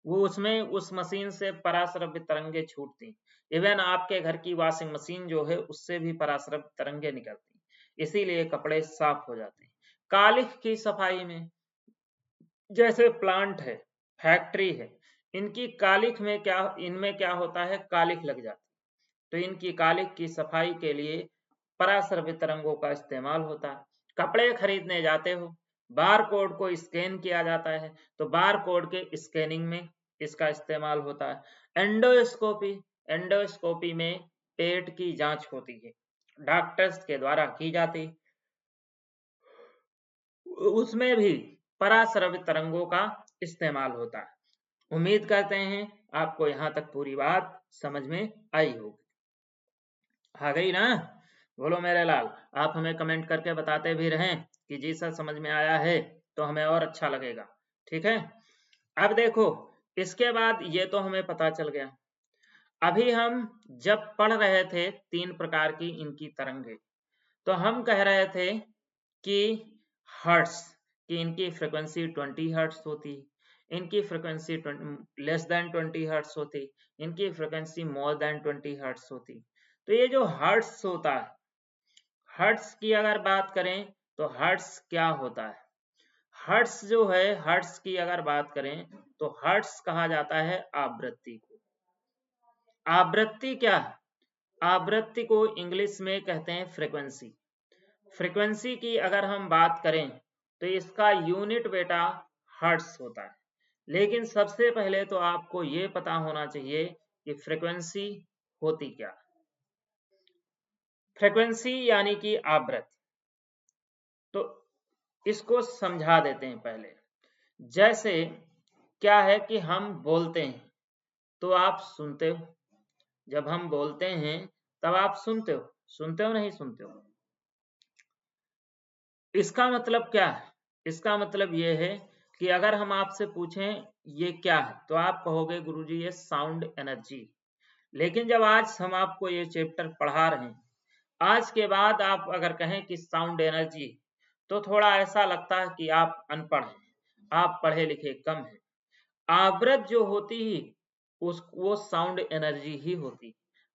वो उसमें उस मशीन से पराश्रव्य तरंगे छूटती। इवन आपके घर की वॉशिंग मशीन जो है उससे भी पराश्रव्य तरंगे निकलती, इसीलिए कपड़े साफ हो जाते हैं। कालिख की सफाई में, जैसे प्लांट है, फैक्ट्री है, इनकी कालिख में क्या, इनमें क्या होता है, कालिख लग जाती, तो इनकी कालिख की सफाई के लिए पराश्रव्य तरंगों का इस्तेमाल होता है। कपड़े खरीदने जाते हो, बार कोड को स्कैन किया जाता है, तो बार कोड के स्कैनिंग में इसका इस्तेमाल होता है। एंडोस्कोपी, एंडोस्कोपी में पेट की जांच होती है, डॉक्टर्स के द्वारा की जाती, उसमें भी पराश्रव्य तरंगों का इस्तेमाल होता है। उम्मीद करते हैं आपको यहाँ तक पूरी बात समझ में आई होगी। आ गई ना? बोलो मेरे लाल, आप हमें कमेंट करके बताते भी रहें कि जी सर समझ में आया है, तो हमें और अच्छा लगेगा। ठीक है, अब देखो, इसके बाद ये तो हमें पता चल गया। अभी हम जब पढ़ रहे थे 3 प्रकार की इनकी तरंगे, तो हम कह रहे थे कि हर्ट्स, कि इनकी फ्रिक्वेंसी 20 हर्ट्स होती, इनकी फ्रिक्वेंसी लेस देन 20 हर्ट्स होती, इनकी फ्रिक्वेंसी मोर देन 20 हर्ट्स होती। तो ये जो हर्ट्स होता है, हर्ट्स की अगर बात करें तो हर्ट्स क्या होता है? हर्ट्स जो है, हर्ट्स की अगर बात करें तो हर्ट्स कहा जाता है आवृत्ति को। आवृत्ति क्या है? आवृत्ति को इंग्लिश में कहते हैं फ्रीक्वेंसी। फ्रीक्वेंसी की अगर हम बात करें तो इसका यूनिट बेटा हर्ट्स होता है। लेकिन सबसे पहले तो आपको ये पता होना चाहिए कि फ्रीक्वेंसी होती क्या। फ्रीक्वेंसी यानी कि आवृत्ति, तो इसको समझा देते हैं पहले। जैसे क्या है कि हम बोलते हैं तो आप सुनते हो, जब हम बोलते हैं तब आप सुनते हो, सुनते हो नहीं सुनते हो? इसका मतलब क्या है? इसका मतलब ये है कि अगर हम आपसे पूछें ये क्या है, तो आप कहोगे गुरुजी ये साउंड एनर्जी। लेकिन जब आज हम आपको ये चैप्टर पढ़ा रहे हैं, आज के बाद आप अगर कहें कि साउंड एनर्जी, तो थोड़ा ऐसा लगता है कि आप अनपढ़ हैं, आप पढ़े लिखे कम हैं। आवृत्ति जो होती ही वो साउंड एनर्जी ही होती।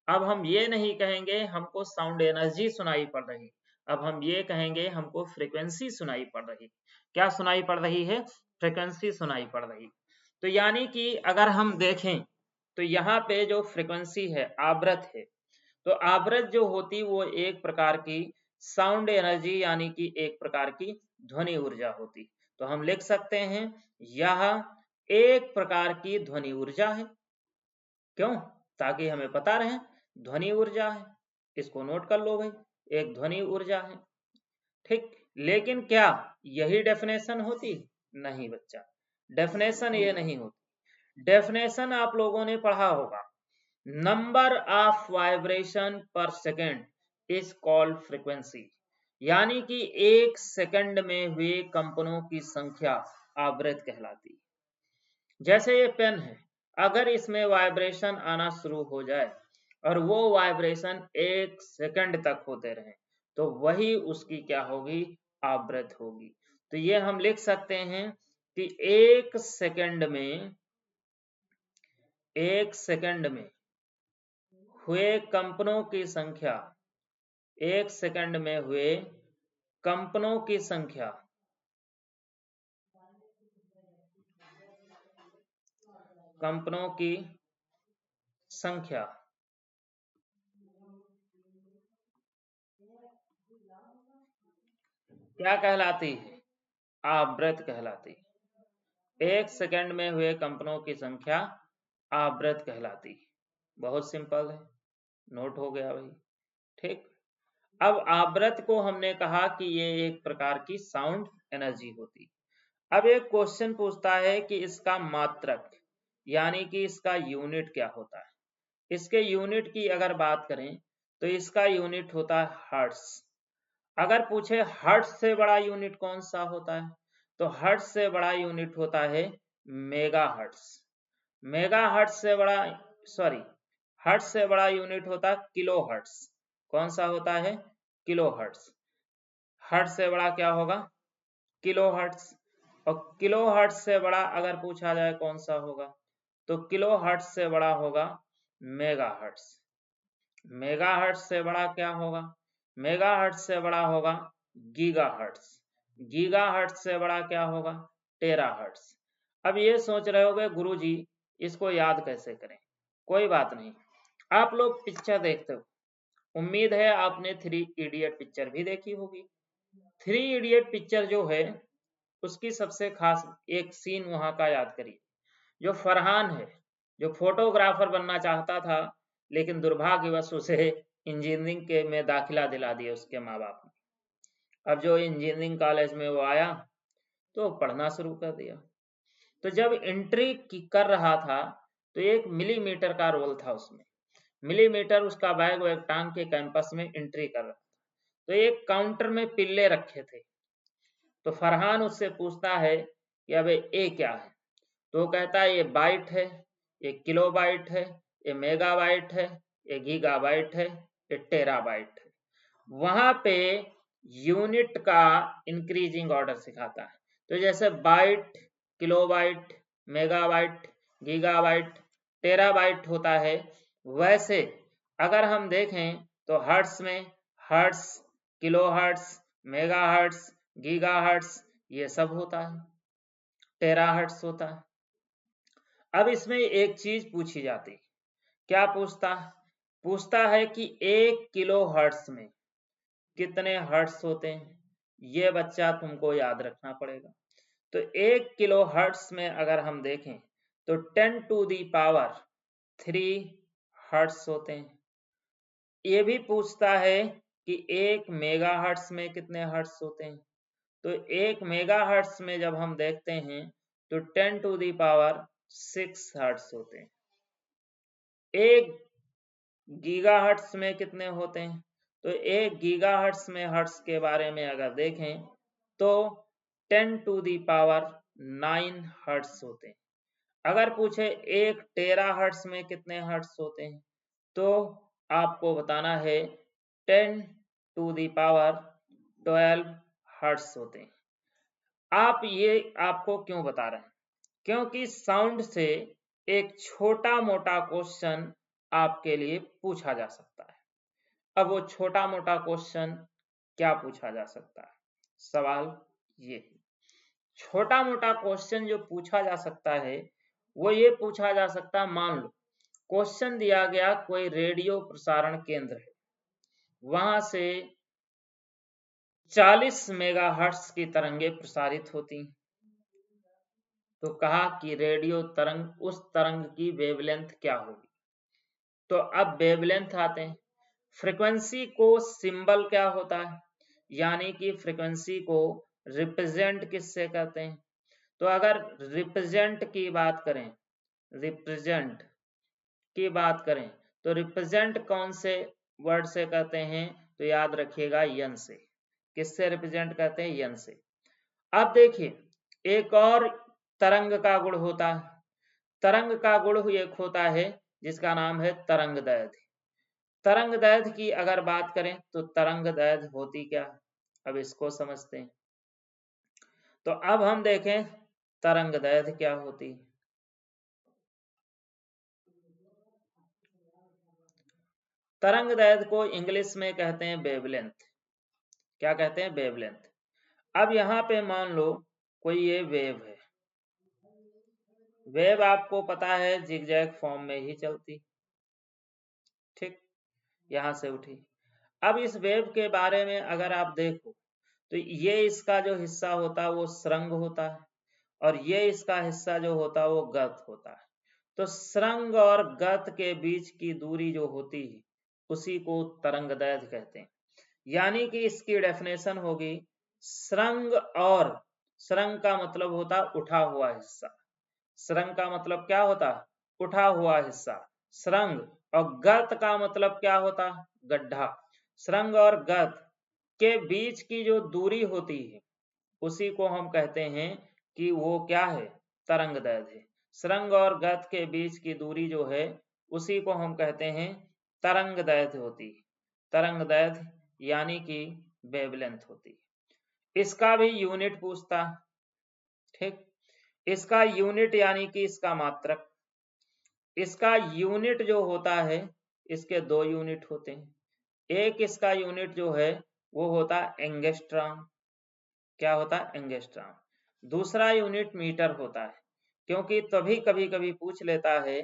अब हम ये नहीं कहेंगे हमको साउंड एनर्जी सुनाई पड़ रही, अब हम ये कहेंगे हमको फ्रीक्वेंसी सुनाई पड़ रही। क्या सुनाई पड़ रही है? फ्रीक्वेंसी सुनाई पड़ रही। तो यानी कि अगर हम देखें तो यहाँ पे जो फ्रीक्वेंसी है, आवृत्ति है, तो आवृत्ति जो होती वो एक प्रकार की साउंड एनर्जी यानी कि एक प्रकार की ध्वनि ऊर्जा होती। तो हम लिख सकते हैं यह एक प्रकार की ध्वनि ऊर्जा है। क्यों? ताकि हमें पता रहे ध्वनि ऊर्जा है, इसको नोट कर लो भाई, एक ध्वनि ऊर्जा है। ठीक, लेकिन क्या यही डेफिनेशन होती? नहीं बच्चा, डेफिनेशन ये नहीं होती। डेफिनेशन आप लोगों ने पढ़ा होगा, नंबर ऑफ वाइब्रेशन पर सेकेंड इज कॉल्ड फ्रीक्वेंसी, यानी कि एक सेकंड में हुए कंपनों की संख्या आवृत्ति कहलाती। जैसे ये पेन है, अगर इसमें वाइब्रेशन आना शुरू हो जाए और वो वाइब्रेशन एक सेकंड तक होते रहे, तो वही उसकी क्या होगी? आवृत्ति होगी। तो ये हम लिख सकते हैं कि एक सेकंड में हुए कंपनों की संख्या, एक सेकंड में हुए कंपनों की संख्या क्या कहलाती है? आवृत्त कहलाती है। एक सेकंड में हुए कंपनों की संख्या आवृत्त कहलाती है। बहुत सिंपल है, नोट हो गया भाई। ठीक, अब आवृत्त को हमने कहा कि ये एक प्रकार की साउंड एनर्जी होती। अब एक क्वेश्चन पूछता है कि इसका मात्रक यानी कि इसका यूनिट क्या होता है। इसके यूनिट की अगर बात करें तो इसका यूनिट होता है हर्ट्ज। अगर पूछे हर्ट्ज से बड़ा यूनिट कौन सा होता है, तो हर्ट्ज से बड़ा यूनिट होता है मेगाहर्ट्ज। मेगाहर्ट्ज से बड़ा हर्ट्ज से बड़ा यूनिट होता है किलोहर्ट्ज। कौन सा होता है? किलोहर्ट्ज। हर्ट्ज से बड़ा क्या होगा? किलोहर्ट्ज। और किलोहर्ट्ज से बड़ा अगर पूछा जाए कौन सा होगा, तो किलोहर्ट्ज से बड़ा होगा मेगाहर्ट्ज। मेगाहर्ट्ज से बड़ा क्या होगा? मेगाहर्ट्ज से बड़ा होगा गीगाहर्ट्ज। गीगाहर्ट्ज से बड़ा क्या होगा? टेराहर्ट्ज। अब ये सोच रहे होगे गुरुजी इसको याद कैसे करें। कोई बात नहीं, आप लोग पिक्चर देखते हो, उम्मीद है आपने 3 इडियट पिक्चर भी देखी होगी। 3 इडियट पिक्चर जो है उसकी सबसे खास एक सीन वहां का याद करिए। जो फरहान है, जो फोटोग्राफर बनना चाहता था, लेकिन दुर्भाग्यवश उसे इंजीनियरिंग के में दाखिला दिला दिया उसके माँ बाप ने। अब जो इंजीनियरिंग कॉलेज में वो आया तो पढ़ना शुरू कर दिया। तो जब एंट्री कर रहा था तो 1 मिलीमीटर का रोल था उसमें। मिलीमीटर उसका बैग वैग टांग के कैंपस में एंट्री कर रहा था। तो एक काउंटर में पिल्ले रखे थे। तो फरहान उससे पूछता है कि अबे ये क्या है? तो वो कहता है ये बाइट है, ये किलोबाइट है, ये मेगाबाइट है, ये गीगाबाइट है, ये टेराबाइट है। वहां पे यूनिट का इंक्रीजिंग ऑर्डर सिखाता है। तो जैसे byte, kilobyte, megabyte, gigabyte, terabyte होता है, वैसे अगर हम देखें तो हर्ट्ज में हर्ट्ज, किलोहर्ट्ज, मेगाहर्ट्ज, गीगाहर्ट्ज ये सब होता है, टेराहर्ट्ज होता है। अब इसमें एक चीज पूछी जाती, क्या पूछता है कि 1 किलो हर्ट्ज में कितने हर्ट्ज होते हैं। ये बच्चा तुमको याद रखना पड़ेगा। तो 1 किलो हर्ट्ज में अगर हम देखें तो 10 टू दी पावर 3 हर्ट्ज होते हैं। ये भी पूछता है कि 1 मेगा हर्ट्ज में कितने हर्ट्ज होते हैं। तो 1 मेगा हर्ट्ज में जब हम देखते हैं तो 10 टू दी पावर 6 हर्ट्ज होते हैं। 1 गीगाहर्ट्ज में कितने होते हैं? तो 1 गीगाहर्ट्ज में हर्ट्ज के बारे में अगर देखें तो 10 टू दी पावर 9 हर्ट्ज होते हैं। अगर पूछे 1 टेराहर्ट्ज में कितने हर्ट्ज होते हैं, तो आपको बताना है 10 टू दी पावर 12 हर्ट्ज होते हैं। आप ये आपको क्यों बता रहे हैं? क्योंकि साउंड से एक छोटा मोटा क्वेश्चन आपके लिए पूछा जा सकता है। अब वो छोटा मोटा क्वेश्चन क्या पूछा जा सकता है? सवाल ये छोटा मोटा क्वेश्चन जो पूछा जा सकता है वो ये पूछा जा सकता है, मान लो क्वेश्चन दिया गया कोई रेडियो प्रसारण केंद्र है, वहां से 40 मेगाहर्ट्ज की तरंगे प्रसारित होती हैं। तो कहा कि रेडियो तरंग, उस तरंग की वेवलेंथ क्या होगी। तो अब वेवलेंथ आते हैं। फ्रीक्वेंसी को सिंबल क्या होता है, यानी कि फ्रीक्वेंसी को रिप्रेजेंट किससे करते हैं। तो अगर रिप्रेजेंट की बात करें, तो रिप्रेजेंट कौन से वर्ड से करते हैं? तो याद रखिएगा यन से। किससे रिप्रेजेंट करते हैं? यन से। अब देखिए एक और तरंग का गुण होता है। तरंग का गुण एक होता है जिसका नाम है तरंग दैर्ध्य। तरंग दैर्ध्य की अगर बात करें तो तरंग दैर्ध्य होती क्या, अब इसको समझते हैं। तो अब हम देखें तरंगदैर्घ्य क्या होती है? तरंगदैर्घ्य को इंग्लिश में कहते हैं वेवलेंथ। क्या कहते हैं? वेवलेंथ। अब यहाँ पे मान लो कोई ये वेव है, वेव आपको पता है जिगजैग फॉर्म में ही चलती, ठीक, यहाँ से उठी। अब इस वेव के बारे में अगर आप देखो तो ये इसका जो हिस्सा होता है वो सुरंग होता है, और ये इसका हिस्सा जो होता है वो गर्त होता है। तो सुरंग और गर्त के बीच की दूरी जो होती है उसी को तरंगदैर्घ्य कहते हैं। यानी कि इसकी डेफिनेशन होगी, सुरंग और, सुरंग का मतलब होता है उठा हुआ हिस्सा, सुरंग का मतलब क्या होता है? उठा हुआ हिस्सा, सुरंग। और गर्त का मतलब क्या होता? गड्ढा। सुरंग और गर्त के बीच की जो दूरी होती है उसी को हम कहते हैं कि वो क्या है? तरंगदैर्घ्य है। सुरंग और गर्त के बीच की दूरी जो है उसी को हम कहते हैं तरंगदैर्घ्य होती है। तरंगदैर्घ्य यानी कि वेवलेंथ होती है। इसका भी यूनिट पूछता, ठीक, इसका यूनिट यानी कि इसका मात्रक। इसका यूनिट जो होता है, इसके दो यूनिट होते हैं। एक इसका यूनिट जो है वो होता है एंगस्ट्रॉम। क्या होता है? एंगस्ट्रॉम। दूसरा यूनिट मीटर होता है, क्योंकि तभी कभी कभी पूछ लेता है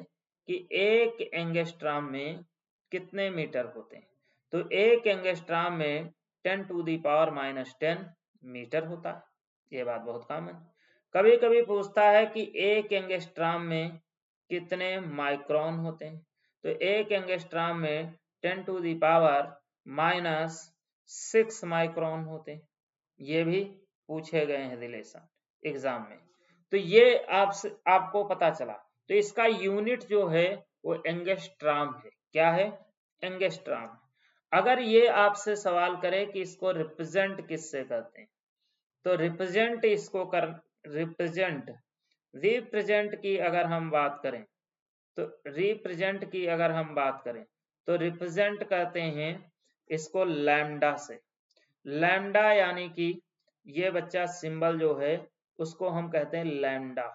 कि एक एंगस्ट्रॉम में कितने मीटर होते हैं। तो एक एंगस्ट्रॉम में 10⁻⁻10 मीटर होता है। ये बात बहुत कॉमन। कभी कभी पूछता है कि एक एंगस्ट्रॉम में कितने माइक्रोन होते हैं। तो एक एंगस्ट्रॉम में 10⁻⁻6 माइक्रोन होते हैं। ये भी पूछे गए हैं रिलेशन एग्जाम में। तो ये आपको पता चला। तो इसका यूनिट जो है वो एंगस्ट्रॉम है। क्या है? एंगस्ट्रॉम। अगर ये आपसे सवाल करे कि इसको रिप्रेजेंट किससे करते हैं, तो रिप्रेजेंट इसको कर, रिप्रेजेंट की अगर हम बात करें, तो रिप्रेजेंट की अगर हम बात करें तो रिप्रेजेंट करते हैं इसको लैम्डा से। लैम्डा यानी कि ये बच्चा सिंबल जो है उसको हम कहते हैं लैम्डा।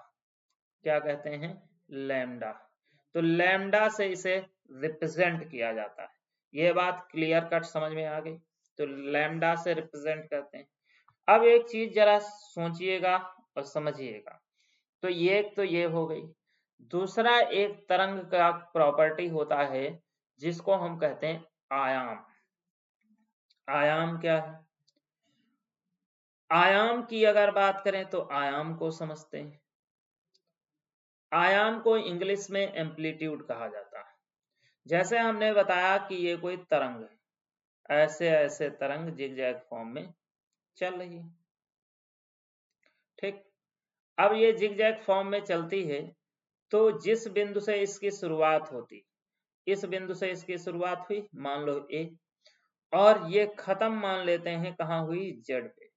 क्या कहते हैं? लैम्डा। तो लैम्डा से इसे रिप्रेजेंट किया जाता है। ये बात क्लियर कट समझ में आ गई? तो लैम्डा से रिप्रेजेंट करते हैं। अब एक चीज जरा सोचिएगा और समझिएगा। तो ये हो गई। दूसरा एक तरंग का प्रॉपर्टी होता है जिसको हम कहते हैं आयाम। आयाम क्या है? आयाम की अगर बात करें तो आयाम को समझते हैं। आयाम को इंग्लिश में एम्पलीट्यूड कहा जाता है। जैसे हमने बताया कि ये कोई तरंग है, ऐसे ऐसे तरंग जिगजैग फॉर्म में चल रही है, ठीक। अब ये जिगजैग फॉर्म में चलती है तो जिस बिंदु से इसकी शुरुआत होती, इस बिंदु से इसकी शुरुआत हुई, मान लो ए, और ये खत्म मान लेते हैं कहाँ हुई? जेड पे।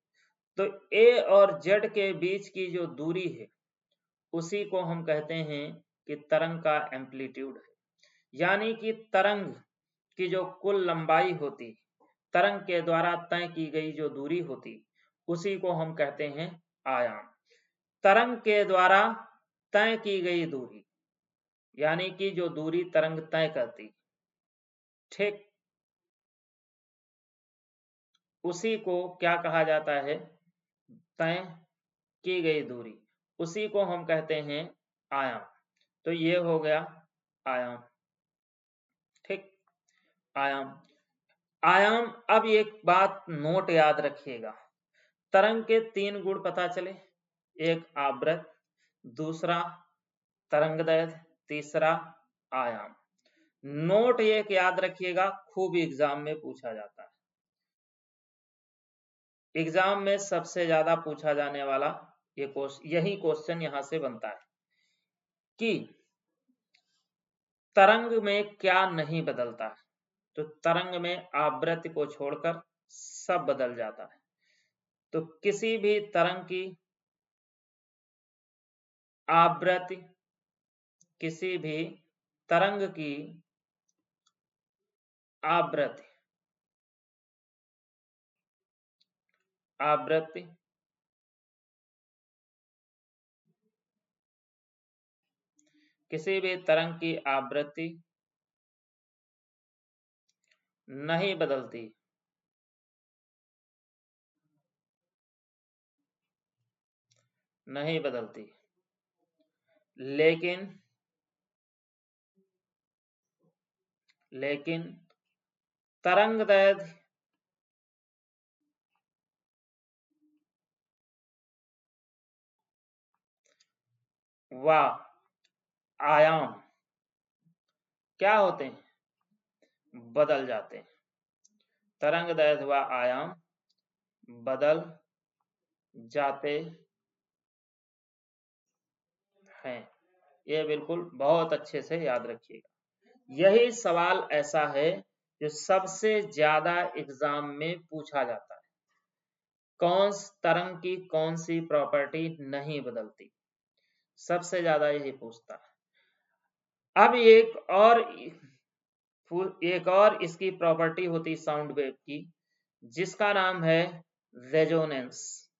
तो ए और जेड के बीच की जो दूरी है उसी को हम कहते हैं कि तरंग का एम्पलीट्यूड है। यानी कि तरंग की जो कुल लंबाई होती, तरंग के द्वारा तय की गई जो दूरी होती, उसी को हम कहते हैं आयाम। तरंग के द्वारा तय की गई दूरी यानी कि जो दूरी तरंग तय करती, ठीक, उसी को क्या कहा जाता है? तय की गई दूरी, उसी को हम कहते हैं आयाम। तो ये हो गया आयाम, ठीक, आयाम। आयाम। अब एक बात नोट याद रखिएगा, तरंग के तीन गुण पता चले, एक आवृत्त, दूसरा तरंगदैर्घ्य, तीसरा आयाम। नोट एक याद रखिएगा, खूब एग्जाम में पूछा जाता है। एग्जाम में सबसे ज्यादा पूछा जाने वाला यही क्वेश्चन यहां से बनता है कि तरंग में क्या नहीं बदलता है। तो तरंग में आवृत्ति को छोड़कर सब बदल जाता है। तो किसी भी तरंग की आवृत्ति, किसी भी तरंग की आवृत्ति, आवृत्ति किसी भी तरंग की आवृत्ति नहीं बदलती, नहीं बदलती, लेकिन लेकिन तरंगदैर्घ्य व आयाम क्या होते हैं? बदल जाते हैं। तरंगदैर्घ्य व आयाम बदल जाते हैं। ये बिल्कुल बहुत अच्छे से याद रखिएगा। यही सवाल ऐसा है जो सबसे ज्यादा एग्जाम में पूछा जाता है। कौन तरंग की कौन सी प्रॉपर्टी नहीं बदलती, सबसे ज्यादा यही पूछता है। अब एक और इसकी प्रॉपर्टी होती साउंड वेव की, जिसका नाम है रेजोनेंस।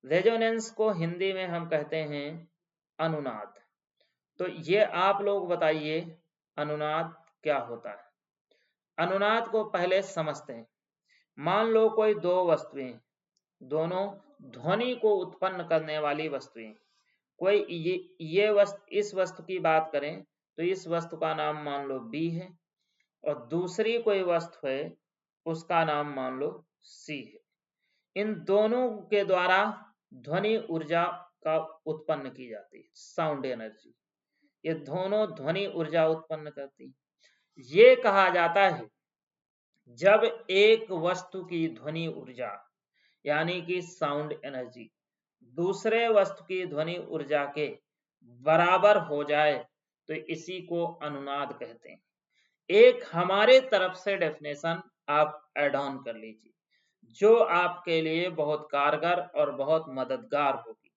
रेजोनेंस को हिंदी में हम कहते हैं अनुनाद। तो ये आप लोग बताइए अनुनाद क्या होता है? अनुनाद को पहले समझते हैं। मान लो कोई दो वस्तुएं, दोनों ध्वनि को उत्पन्न करने वाली वस्तुएं, कोई ये वस्तु, इस वस्तु की बात करें तो इस वस्तु का नाम मान लो बी है, और दूसरी कोई वस्तु है उसका नाम मान लो सी है। इन दोनों के द्वारा ध्वनि ऊर्जा का उत्पन्न की जाती है, साउंड एनर्जी। ये दोनों ध्वनि ऊर्जा उत्पन्न करती। ये कहा जाता है जब एक वस्तु की ध्वनि ऊर्जा यानी कि साउंड एनर्जी दूसरे वस्तु की ध्वनि ऊर्जा के बराबर हो जाए तो इसी को अनुनाद कहते हैं। एक हमारे तरफ से डेफिनेशन आप ऐड ऑन कर लीजिए, जो आपके लिए बहुत कारगर और बहुत मददगार होगी।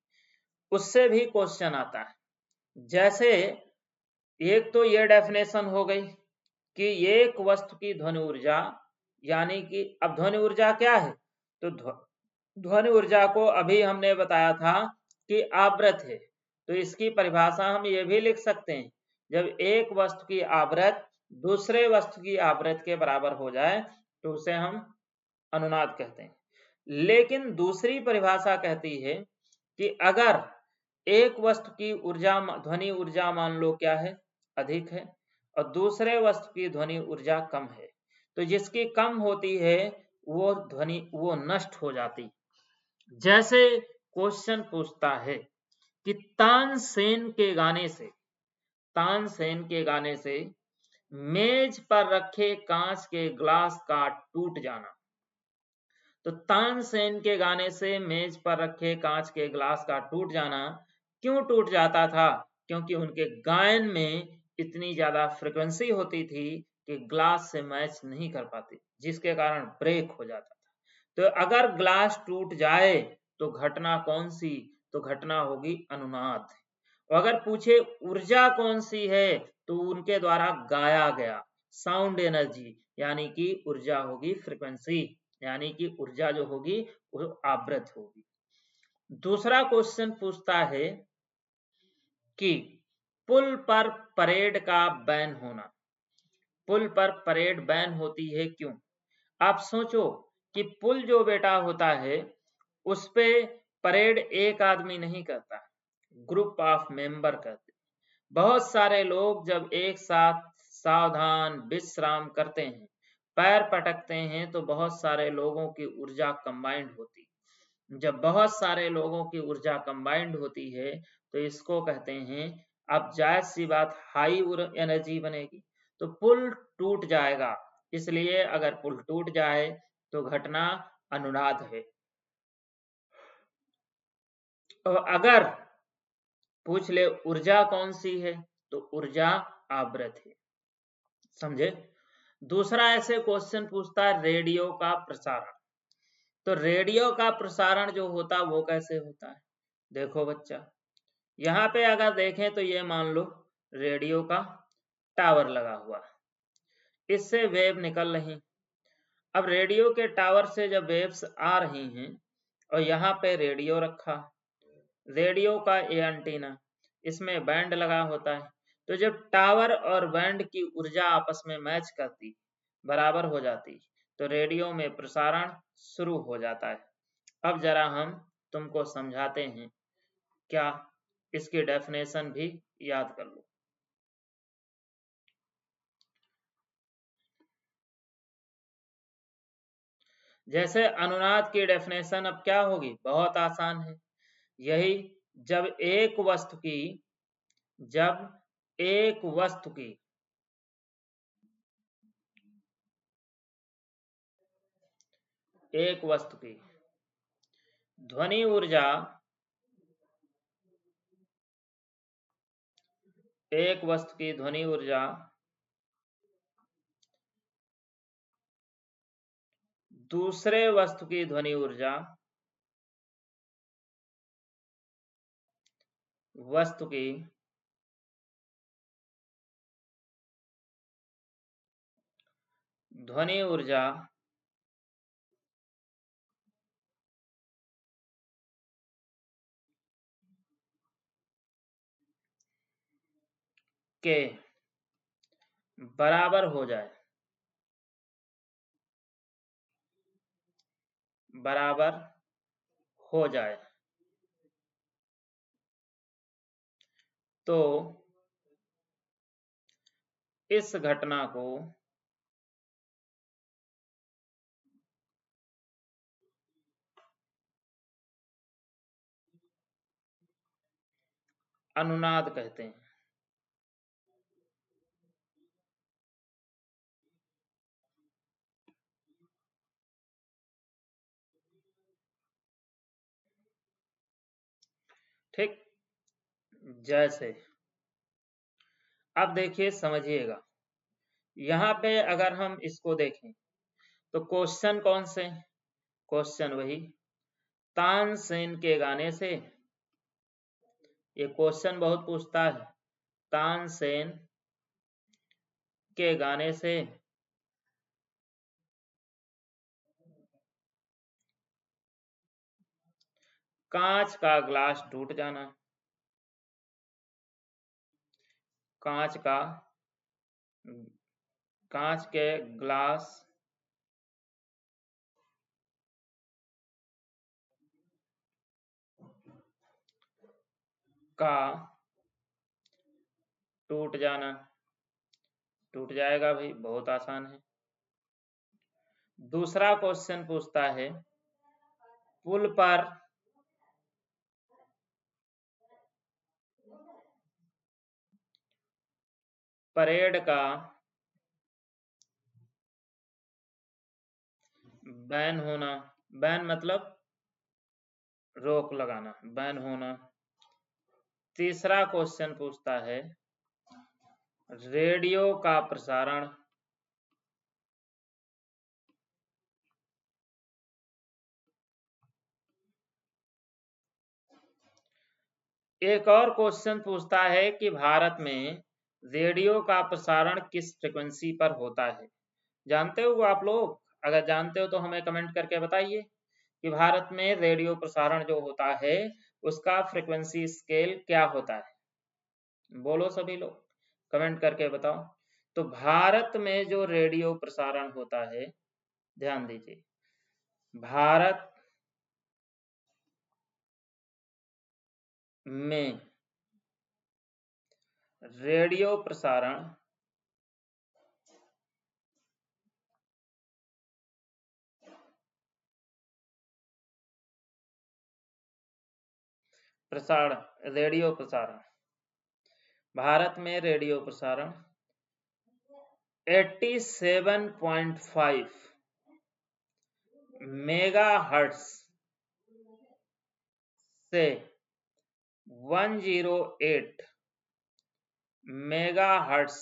उससे भी क्वेश्चन आता है। जैसे एक तो ये डेफिनेशन हो गई कि एक वस्तु की ध्वनि ऊर्जा, यानी कि अब ध्वनि ऊर्जा क्या है, तो ध्वनि ऊर्जा को अभी हमने बताया था कि आवृत्त है। तो इसकी परिभाषा हम ये भी लिख सकते हैं, जब एक वस्तु की आवृत्त दूसरे वस्तु की आवृत्त के बराबर हो जाए तो उसे हम अनुनाद कहते हैं। लेकिन दूसरी परिभाषा कहती है कि अगर एक वस्तु की ऊर्जा, ध्वनि ऊर्जा मान लो क्या है, अधिक है, और दूसरे वस्तु की ध्वनि ऊर्जा कम है, तो जिसकी कम होती है वो नष्ट हो जाती। जैसे क्वेश्चन पूछता है कि तानसेन के गाने से मेज पर रखे कांच के ग्लास का टूट जाना। तो तानसेन के गाने से मेज पर रखे कांच के ग्लास का टूट जाना क्यों टूट जाता था? क्योंकि उनके गायन में इतनी ज्यादा फ्रिक्वेंसी होती थी कि ग्लास से मैच नहीं कर पाती, जिसके कारण ब्रेक हो जाता था। तो अगर ग्लास टूट जाए तो घटना कौन सी? तो घटना होगी अनुनाद। और अगर पूछे ऊर्जा कौन सी है, तो उनके द्वारा गाया गया साउंड एनर्जी, यानी कि ऊर्जा होगी फ्रिक्वेंसी, यानी कि ऊर्जा जो होगी वो आवृत्त होगी। दूसरा क्वेश्चन पूछता है कि पुल पर परेड का बैन होना। पुल पर परेड बैन होती है क्यों? आप सोचो कि पुल जो बेटा होता है उस पे परेड एक आदमी नहीं करता, ग्रुप ऑफ मेंबर करते। बहुत सारे लोग जब एक साथ सावधान विश्राम करते हैं, पैर पटकते हैं, तो बहुत सारे लोगों की ऊर्जा कंबाइंड होती। जब बहुत सारे लोगों की ऊर्जा कंबाइंड होती है तो इसको कहते हैं, अब जायज सी बात, हाई एनर्जी बनेगी, तो पुल टूट जाएगा। इसलिए अगर पुल टूट जाए तो घटना अनुनाद है। और अगर पूछ ले ऊर्जा कौन सी है, तो ऊर्जा आवृत्त है। समझे? दूसरा ऐसे क्वेश्चन पूछता है रेडियो का प्रसारण। तो रेडियो का प्रसारण जो होता वो कैसे होता है? देखो बच्चा, यहाँ पे अगर देखें तो ये मान लो रेडियो का टावर लगा हुआ, इससे वेव निकल रही। अब रेडियो के टावर से जब वेव्स आ रही हैं और यहाँ पे रेडियो रखा, रेडियो का ये एंटीना, इसमें बैंड लगा होता है, तो जब टावर और बैंड की ऊर्जा आपस में मैच करती, बराबर हो जाती, तो रेडियो में प्रसारण शुरू हो जाता है। अब जरा हम तुमको समझाते हैं, क्या इसकी डेफिनेशन भी याद कर लो। जैसे अनुनाद की डेफिनेशन अब क्या होगी, बहुत आसान है। यही जब एक वस्तु की ध्वनि ऊर्जा दूसरे वस्तु की ध्वनि ऊर्जा वस्तु की ध्वनि ऊर्जा के बराबर हो जाए तो इस घटना को अनुनाद कहते हैं। ठीक, जैसे अब देखिए, समझिएगा, यहाँ पे अगर हम इसको देखें तो क्वेश्चन कौन से, क्वेश्चन वही तानसेन के गाने से, ये क्वेश्चन बहुत पूछता है, तानसेन के गाने से कांच का ग्लास टूट जाना, कांच के ग्लास का टूट जाना, टूट जाएगा भाई, बहुत आसान है। दूसरा क्वेश्चन पूछता है, पुल पर परेड का बैन होना, बैन मतलब रोक लगाना, बैन होना। तीसरा क्वेश्चन पूछता है, रेडियो का प्रसारण एक और क्वेश्चन पूछता है कि भारत में रेडियो का प्रसारण किस फ्रिक्वेंसी पर होता है। जानते हो आप लोग? अगर जानते हो तो हमें कमेंट करके बताइए कि भारत में रेडियो प्रसारण जो होता है उसका फ्रिक्वेंसी स्केल क्या होता है। बोलो सभी लोग, कमेंट करके बताओ। तो भारत में जो रेडियो प्रसारण होता है, ध्यान दीजिए, भारत में रेडियो प्रसारण भारत में रेडियो प्रसारण 87.5 मेगाहर्ट्ज से 108 मेगाहर्ट्ज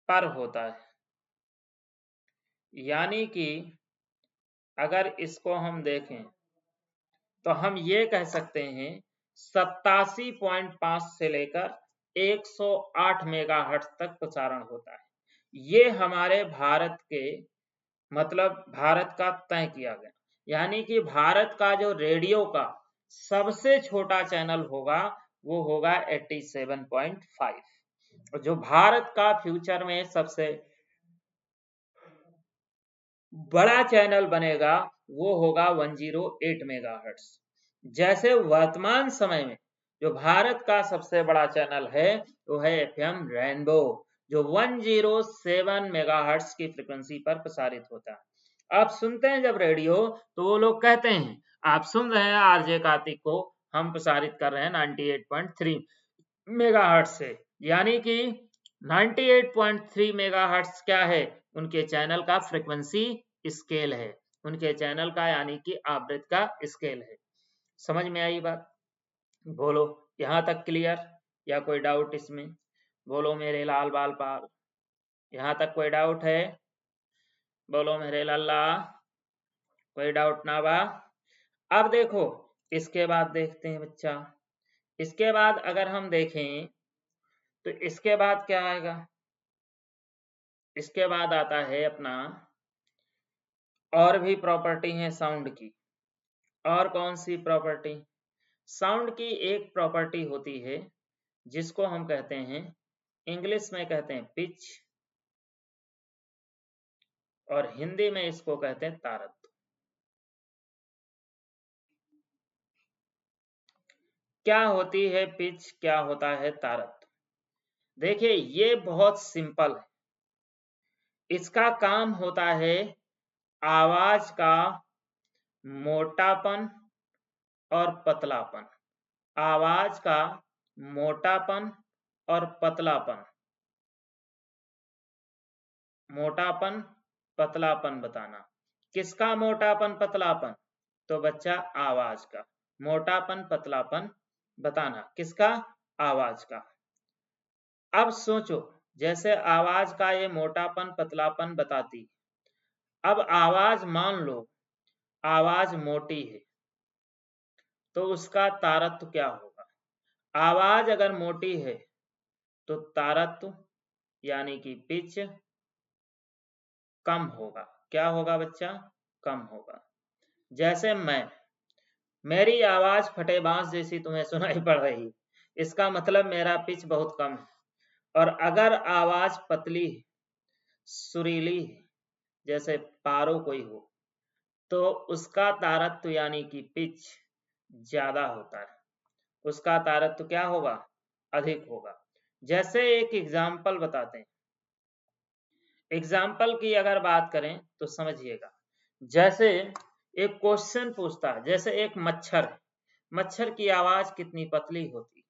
पर होता है। यानी कि अगर इसको हम देखें तो हम ये कह सकते हैं 87.5 से लेकर 108 मेगाहर्ट्ज तक प्रसारण होता है। ये हमारे भारत के मतलब भारत का तय किया गया। यानी कि भारत का जो रेडियो का सबसे छोटा चैनल होगा वो होगा 87.5। जो भारत का फ्यूचर में सबसे बड़ा चैनल बनेगा वो होगा 108 मेगाहर्ट्ज। जैसे वर्तमान समय में जो भारत का सबसे बड़ा चैनल है वो है एफएम रेनबो, जो 107 मेगाहर्ट्ज की फ्रीक्वेंसी पर प्रसारित होता है। आप सुनते हैं जब रेडियो तो वो लोग कहते हैं आप सुन रहे हैं आरजे कार्तिक को, हम प्रसारित कर रहे हैं 98.3 मेगाहर्ट्ज से, यानी कि 98.3 मेगाहर्ट्ज क्या है, उनके चैनल का फ्रीक्वेंसी स्केल है, उनके चैनल का यानी कि आवृत्ति का स्केल है। समझ में आई बात? बोलो यहाँ तक क्लियर या कोई डाउट इसमें? बोलो मेरे लाल बाल पाल, यहाँ तक कोई डाउट है? बोलो मेरे लल्ला, कोई डाउट ना बा? अब देखो इसके बाद देखते हैं बच्चा, इसके बाद अगर हम देखें तो इसके बाद क्या आएगा, इसके बाद आता है अपना और भी प्रॉपर्टी है साउंड की। और कौन सी प्रॉपर्टी? साउंड की एक प्रॉपर्टी होती है जिसको हम कहते हैं, इंग्लिश में कहते हैं पिच और हिंदी में इसको कहते हैं तारत्व। क्या होती है पिच, क्या होता है तारत्व? देखिए ये बहुत सिंपल है। इसका काम होता है आवाज का मोटापन और पतलापन, आवाज का मोटापन और पतलापन, मोटापन पतलापन बताना। किसका मोटापन पतलापन? तो बच्चा आवाज का मोटापन पतलापन बताना। किसका? आवाज का। अब सोचो जैसे आवाज का ये मोटापन पतलापन बताती, अब आवाज मान लो आवाज मोटी है तो उसका तारत्व क्या होगा? आवाज अगर मोटी है तो तारत्व यानी कि पिच कम होगा। क्या होगा बच्चा? कम होगा। जैसे मेरी आवाज फटे बांस जैसी तुम्हें सुनाई पड़ रही, इसका मतलब मेरा पिच बहुत कम है। और अगर आवाज पतली सुरीली जैसे पारो कोई हो तो उसका तारत्व यानी कि पिच ज्यादा होता है, उसका तारत्व क्या होगा? अधिक होगा। जैसे एक एग्जाम्पल बताते हैं, एग्जाम्पल की अगर बात करें तो समझिएगा। जैसे एक क्वेश्चन पूछता है, जैसे एक मच्छर है, मच्छर की आवाज कितनी पतली होती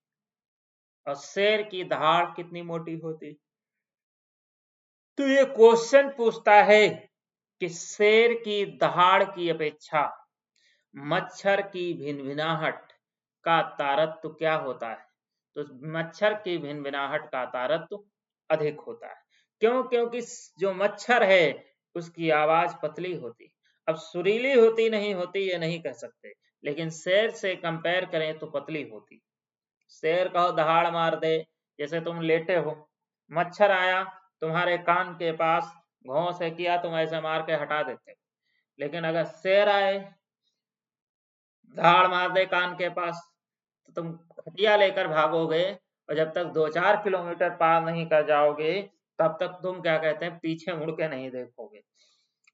और शेर की दहाड़ कितनी मोटी होती? तो ये क्वेश्चन पूछता है कि शेर की दहाड़ की अपेक्षा मच्छर की भिनभिनाहट का तारत्व क्या होता है? तो मच्छर की भिनभिनाहट का तारत्व अधिक होता है। क्यों? क्योंकि जो मच्छर है उसकी आवाज पतली होती, अब सुरीली होती नहीं होती ये नहीं कह सकते, लेकिन शेर से कंपेयर करें तो पतली होती। शेर कहो दहाड़ मार दे, जैसे तुम लेटे हो, मच्छर आया तुम्हारे कान के पास, घों से किया, तुम ऐसे मार के हटा देते हो। लेकिन अगर शेर आए दहाड़ मार दे कान के पास तो तुम खटिया लेकर भागोगे और जब तक 2-4 किलोमीटर पार नहीं कर जाओगे तब तक तुम क्या कहते हैं पीछे मुड़ के नहीं देखोगे।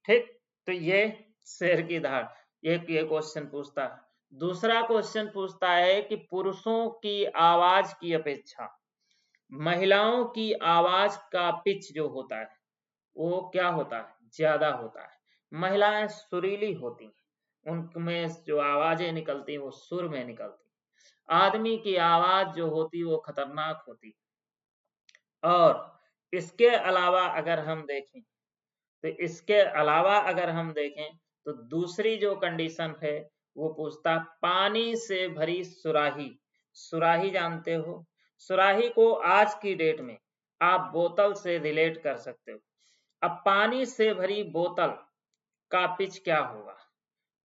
ठीक, तो ये शेर की दहाड़। ये क्वेश्चन पूछता है। दूसरा क्वेश्चन पूछता है कि पुरुषों की आवाज की अपेक्षा महिलाओं की आवाज का पिच जो होता है वो क्या होता है? ज्यादा होता है। महिलाएं सुरीली होती हैं, उनमें जो आवाजें निकलती हैं वो सुर में निकलती। आदमी की आवाज जो होती वो खतरनाक होती। और इसके अलावा अगर हम देखें तो इसके अलावा अगर हम देखें तो दूसरी जो कंडीशन है वो पूछता पानी से भरी सुराही। सुराही जानते हो? सुराही को आज की डेट में आप बोतल से रिलेट कर सकते हो। अब पानी से भरी बोतल का पिच क्या होगा?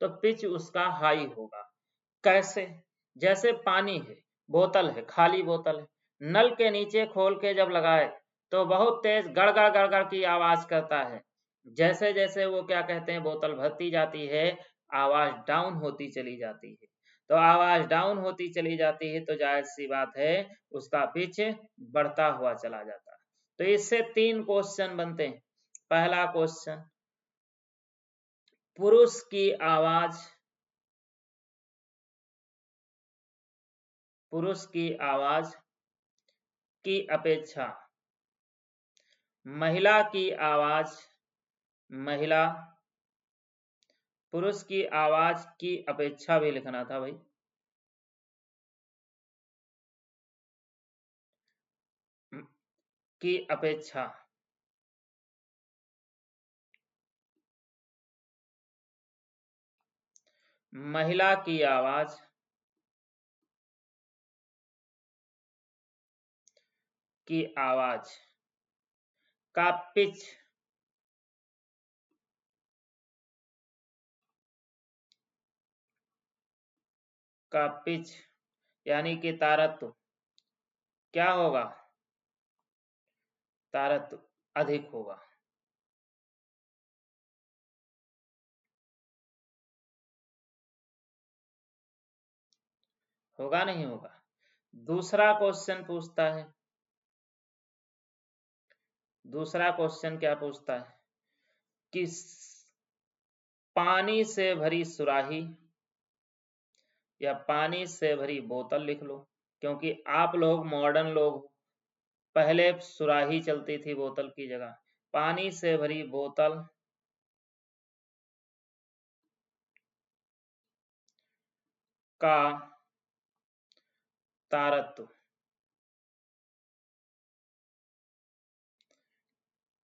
तो पिच उसका हाई होगा। कैसे? जैसे पानी है, बोतल है, खाली बोतल है, नल के नीचे खोल के जब लगाए तो बहुत तेज गड़गड़ गड़गड़ की आवाज करता है। जैसे जैसे वो क्या कहते हैं बोतल भरती जाती है आवाज डाउन होती चली जाती है। तो आवाज डाउन होती चली जाती है, तो जाहिर सी बात है उसका पिच बढ़ता हुआ चला जाता है। तो इससे 3 क्वेश्चन बनते हैं। पहला क्वेश्चन, पुरुष की आवाज की अपेक्षा महिला की आवाज पुरुष की आवाज की अपेक्षा भी लिखना था भाई, की अपेक्षा महिला की आवाज का पिच यानी कि तारत्व क्या होगा? तारत्व अधिक होगा। होगा नहीं होगा? दूसरा क्वेश्चन क्या पूछता है कि पानी से भरी सुराही या पानी से भरी बोतल लिख लो, क्योंकि आप लोग मॉडर्न लोग, पहले सुराही चलती थी बोतल की जगह। पानी से भरी बोतल का तारत्व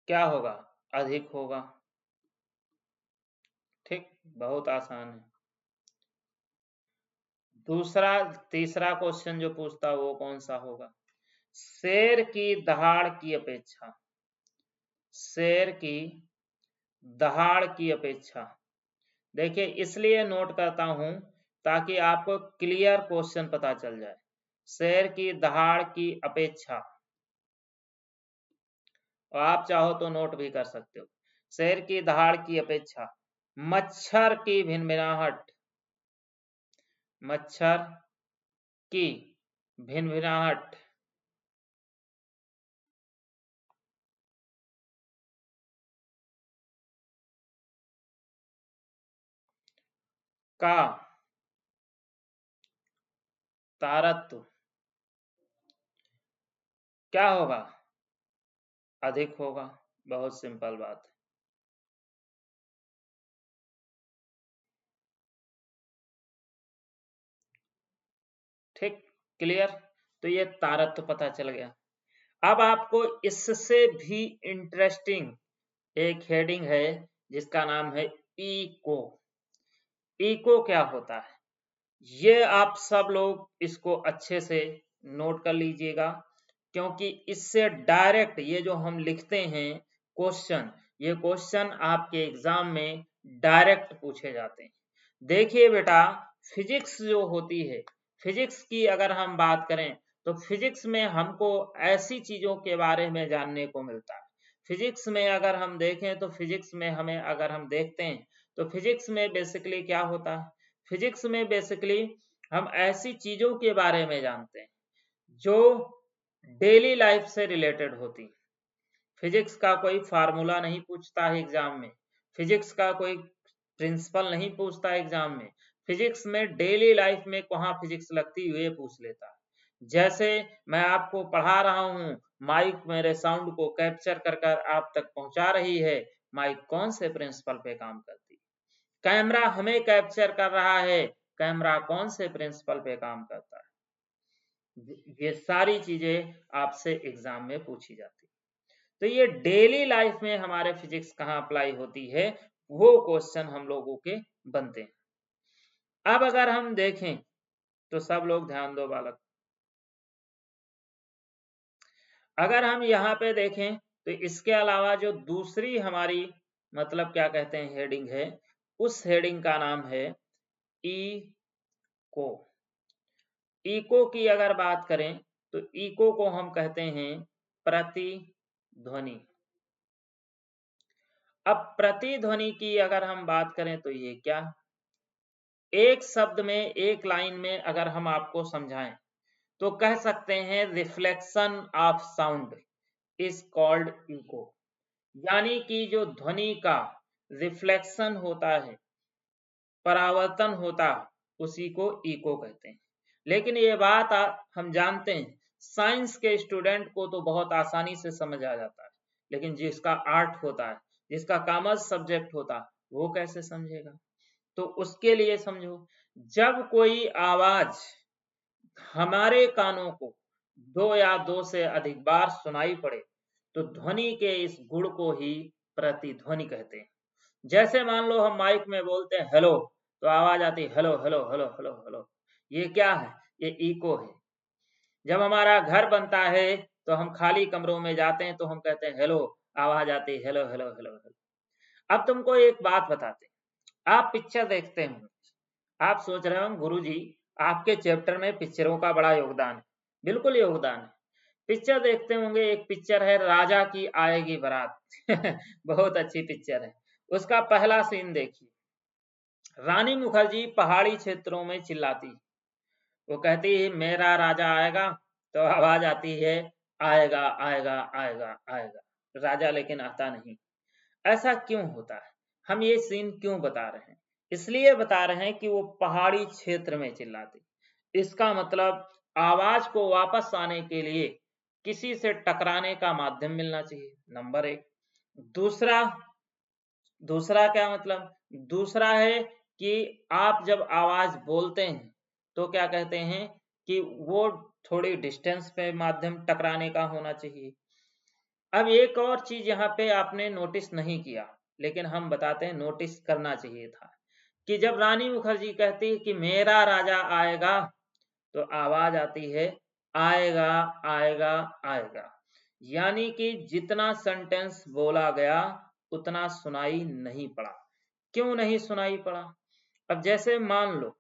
क्या होगा? अधिक होगा। ठीक, बहुत आसान है। तीसरा क्वेश्चन जो पूछता वो कौन सा होगा? शेर की दहाड़ की अपेक्षा देखिए, इसलिए नोट करता हूं ताकि आपको क्लियर क्वेश्चन पता चल जाए। शेर की दहाड़ की अपेक्षा, और आप चाहो तो नोट भी कर सकते हो। शेर की दहाड़ की अपेक्षा मच्छर की भिनभिनाहट का तारत्व क्या होगा? अधिक होगा। बहुत सिंपल बात है। ठीक, क्लियर। तो ये तारत्व पता चल गया। अब आपको इससे भी इंटरेस्टिंग एक हेडिंग है जिसका नाम है इको। इको क्या होता है? ये आप सब लोग इसको अच्छे से नोट कर लीजिएगा, क्योंकि इससे डायरेक्ट ये जो हम लिखते हैं क्वेश्चन, ये क्वेश्चन आपके एग्जाम में डायरेक्ट पूछे जाते हैं। देखिए बेटा, फिजिक्स जो होती है, फिजिक्स की अगर हम बात करें तो फिजिक्स में हमको ऐसी चीजों के बारे में जानने को मिलता है। फिजिक्स में अगर हम देखें तो फिजिक्स में हमें अगर हम देखते हैं तो फिजिक्स में बेसिकली क्या होता है? फिजिक्स में बेसिकली हम ऐसी चीजों के बारे में जानते हैं जो डेली लाइफ से रिलेटेड होती। फिजिक्स का कोई फार्मूला नहीं पूछता है एग्जाम में, फिजिक्स का कोई प्रिंसिपल नहीं पूछता एग्जाम में। फिजिक्स में डेली लाइफ में कहाँ फिजिक्स लगती है ये पूछ लेता है। जैसे मैं आपको पढ़ा रहा हूँ, माइक मेरे साउंड को कैप्चर कर कर आप तक पहुंचा रही है, माइक कौन से प्रिंसिपल पे काम करती? कैमरा हमें कैप्चर कर रहा है, कैमरा कौन से प्रिंसिपल पे काम करता है? ये सारी चीजें आपसे एग्जाम में पूछी जाती। तो ये डेली लाइफ में हमारे फिजिक्स कहाँ अप्लाई होती है, वो क्वेश्चन हम लोगों के बनते हैं। अब अगर हम देखें तो सब लोग ध्यान दो बालक, अगर हम यहाँ पे देखें तो इसके अलावा जो दूसरी हमारी मतलब क्या कहते हैं हेडिंग है, उस हेडिंग का नाम है इको। इको की अगर बात करें तो इको को हम कहते हैं प्रतिध्वनि। अब प्रतिध्वनि की अगर हम बात करें तो ये क्या? एक शब्द में, एक लाइन में अगर हम आपको समझाएं तो कह सकते हैं reflection of sound is called echo. यानी कि जो ध्वनि का रिफ्लेक्शन होता है, परावर्तन होता, उसी को इको कहते हैं। लेकिन ये बात हम जानते हैं, साइंस के स्टूडेंट को तो बहुत आसानी से समझ आ जाता है, लेकिन जिसका आर्ट होता है, जिसका कॉमर्स सब्जेक्ट होता है, वो कैसे समझेगा? तो उसके लिए समझो, जब कोई आवाज हमारे कानों को दो या दो से अधिक बार सुनाई पड़े तो ध्वनि के इस गुण को ही प्रतिध्वनि कहते हैं। जैसे मान लो हम माइक में बोलते हैं हेलो, तो आवाज आती है hello hello hello hello hello. ये क्या है? ये इको है। जब हमारा घर बनता है तो हम खाली कमरों में जाते हैं तो हम कहते हैं हेलो, आवाज आती है हेलो हेलो हेलो हेलो। अब तुमको एक बात बताते हैं, आप पिक्चर देखते हो, आप सोच रहे हो गुरुजी आपके चैप्टर में पिक्चरों का बड़ा योगदान है। बिल्कुल योगदान है। पिक्चर देखते होंगे, एक पिक्चर है राजा की आएगी बारात बहुत अच्छी पिक्चर है। उसका पहला सीन देखिए, रानी मुखर्जी पहाड़ी क्षेत्रों में चिल्लाती, वो कहती है मेरा राजा आएगा, तो आवाज आती है आएगा आएगा आएगा आएगा, राजा लेकिन आता नहीं। ऐसा क्यों होता है? हम ये सीन क्यों बता रहे हैं? इसलिए बता रहे हैं कि वो पहाड़ी क्षेत्र में चिल्लाती। इसका मतलब आवाज को वापस आने के लिए किसी से टकराने का माध्यम मिलना चाहिए, नंबर एक। दूसरा, दूसरा क्या मतलब? दूसरा है कि आप जब आवाज बोलते हैं तो क्या कहते हैं कि वो थोड़ी डिस्टेंस पे माध्यम टकराने का होना चाहिए। अब एक और चीज यहाँ पे आपने नोटिस नहीं किया, लेकिन हम बताते हैं नोटिस करना चाहिए था, कि जब रानी मुखर्जी कहती है कि मेरा राजा आएगा, तो आवाज आती है आएगा आएगा आएगा। यानी कि जितना सेंटेंस बोला गया उतना सुनाई नहीं पड़ा। क्यों नहीं सुनाई पड़ा? अब जैसे मान लो,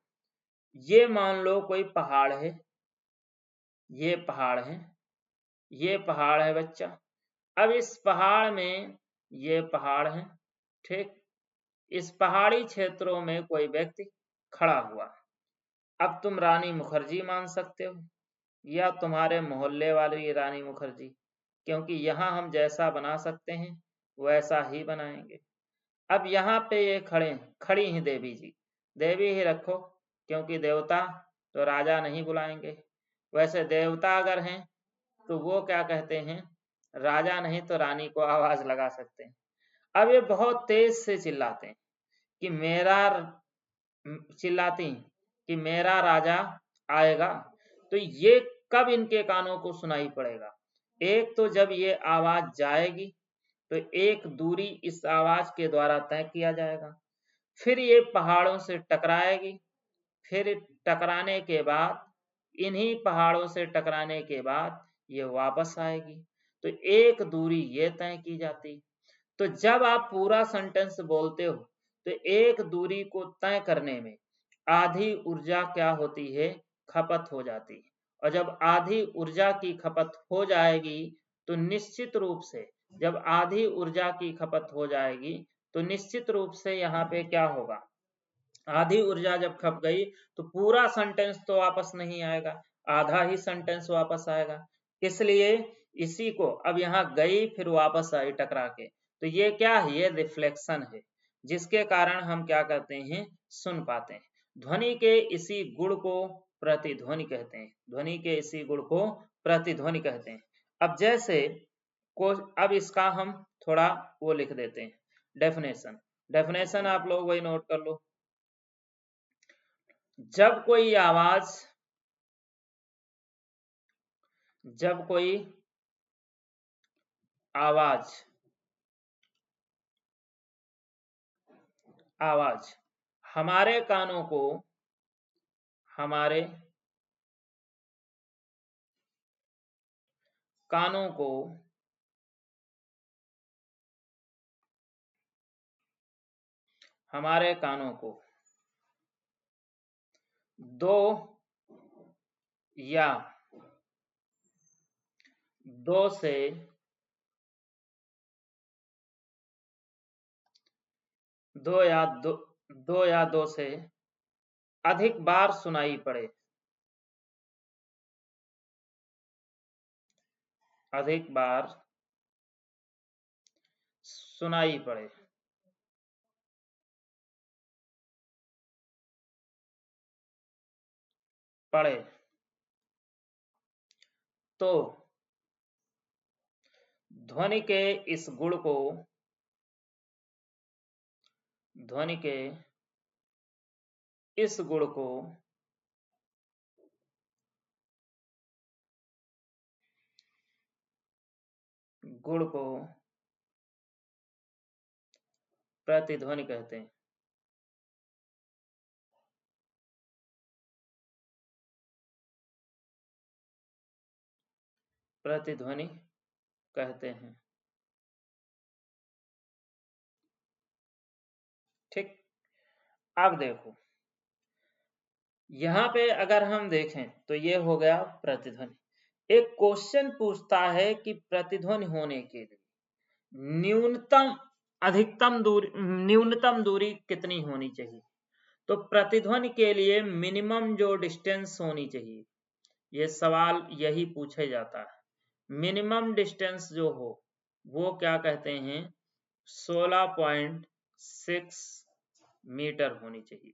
ये मान लो कोई पहाड़ है, ये पहाड़ है, ये पहाड़ है बच्चा। अब इस पहाड़ में, ये पहाड़ है, ठीक, इस पहाड़ी क्षेत्रों में कोई व्यक्ति खड़ा हुआ। अब तुम रानी मुखर्जी मान सकते हो या तुम्हारे मोहल्ले वाली रानी मुखर्जी, क्योंकि यहाँ हम जैसा बना सकते हैं वैसा ही बनाएंगे। अब यहाँ पे ये खड़ी हैं देवी जी, देवी ही रखो, क्योंकि देवता तो राजा नहीं बुलाएंगे। वैसे देवता अगर हैं तो वो क्या कहते हैं, राजा नहीं तो रानी को आवाज लगा सकते हैं। अब ये बहुत तेज से चिल्लाते हैं कि मेरा, चिल्लाती कि मेरा राजा आएगा। तो ये कब इनके कानों को सुनाई पड़ेगा? एक तो जब ये आवाज जाएगी तो एक दूरी इस आवाज के द्वारा तय किया जाएगा, फिर ये पहाड़ों से टकराएगी, फिर टकराने के बाद, इन्हीं पहाड़ों से टकराने के बाद ये वापस आएगी, तो एक दूरी ये तय की जाती। तो जब आप पूरा सेंटेंस बोलते हो तो एक दूरी को तय करने में आधी ऊर्जा क्या होती है, खपत हो जाती है। और जब आधी ऊर्जा की खपत हो जाएगी तो निश्चित रूप से, जब आधी ऊर्जा की खपत हो जाएगी तो निश्चित रूप से यहाँ पे क्या होगा, आधी ऊर्जा जब खप गई तो पूरा सेंटेंस तो वापस नहीं आएगा, आधा ही सेंटेंस वापस आएगा। इसलिए इसी को, अब यहाँ गई फिर वापस आई टकरा के, तो ये क्या है, ये रिफ्लेक्शन है, जिसके कारण हम क्या करते हैं, सुन पाते हैं। ध्वनि के इसी गुण को प्रतिध्वनि कहते हैं, ध्वनि के इसी गुण को प्रतिध्वनि कहते हैं। अब जैसे को, अब इसका हम थोड़ा वो लिख देते हैं, डेफिनेशन। डेफिनेशन आप लोग वही नोट कर लो। जब कोई आवाज, जब कोई आवाज, आवाज हमारे कानों को, हमारे कानों को हमारे कानों को दो या दो से दो या दो, दो या दो से अधिक बार सुनाई पड़े, अधिक बार सुनाई पड़े, पड़े तो ध्वनि के इस गुण को, ध्वनि के इस गुण को गुण को प्रतिध्वनि कहते हैं। प्रतिध्वनि कहते हैं। ठीक, अब देखो यहाँ पे अगर हम देखें तो ये हो गया प्रतिध्वनि। एक क्वेश्चन पूछता है कि प्रतिध्वनि होने के लिए न्यूनतम न्यूनतम दूरी कितनी होनी चाहिए। तो प्रतिध्वनि के लिए मिनिमम जो डिस्टेंस होनी चाहिए, ये सवाल यही पूछा जाता है। मिनिमम डिस्टेंस जो हो वो क्या कहते हैं, 16.6 मीटर होनी चाहिए।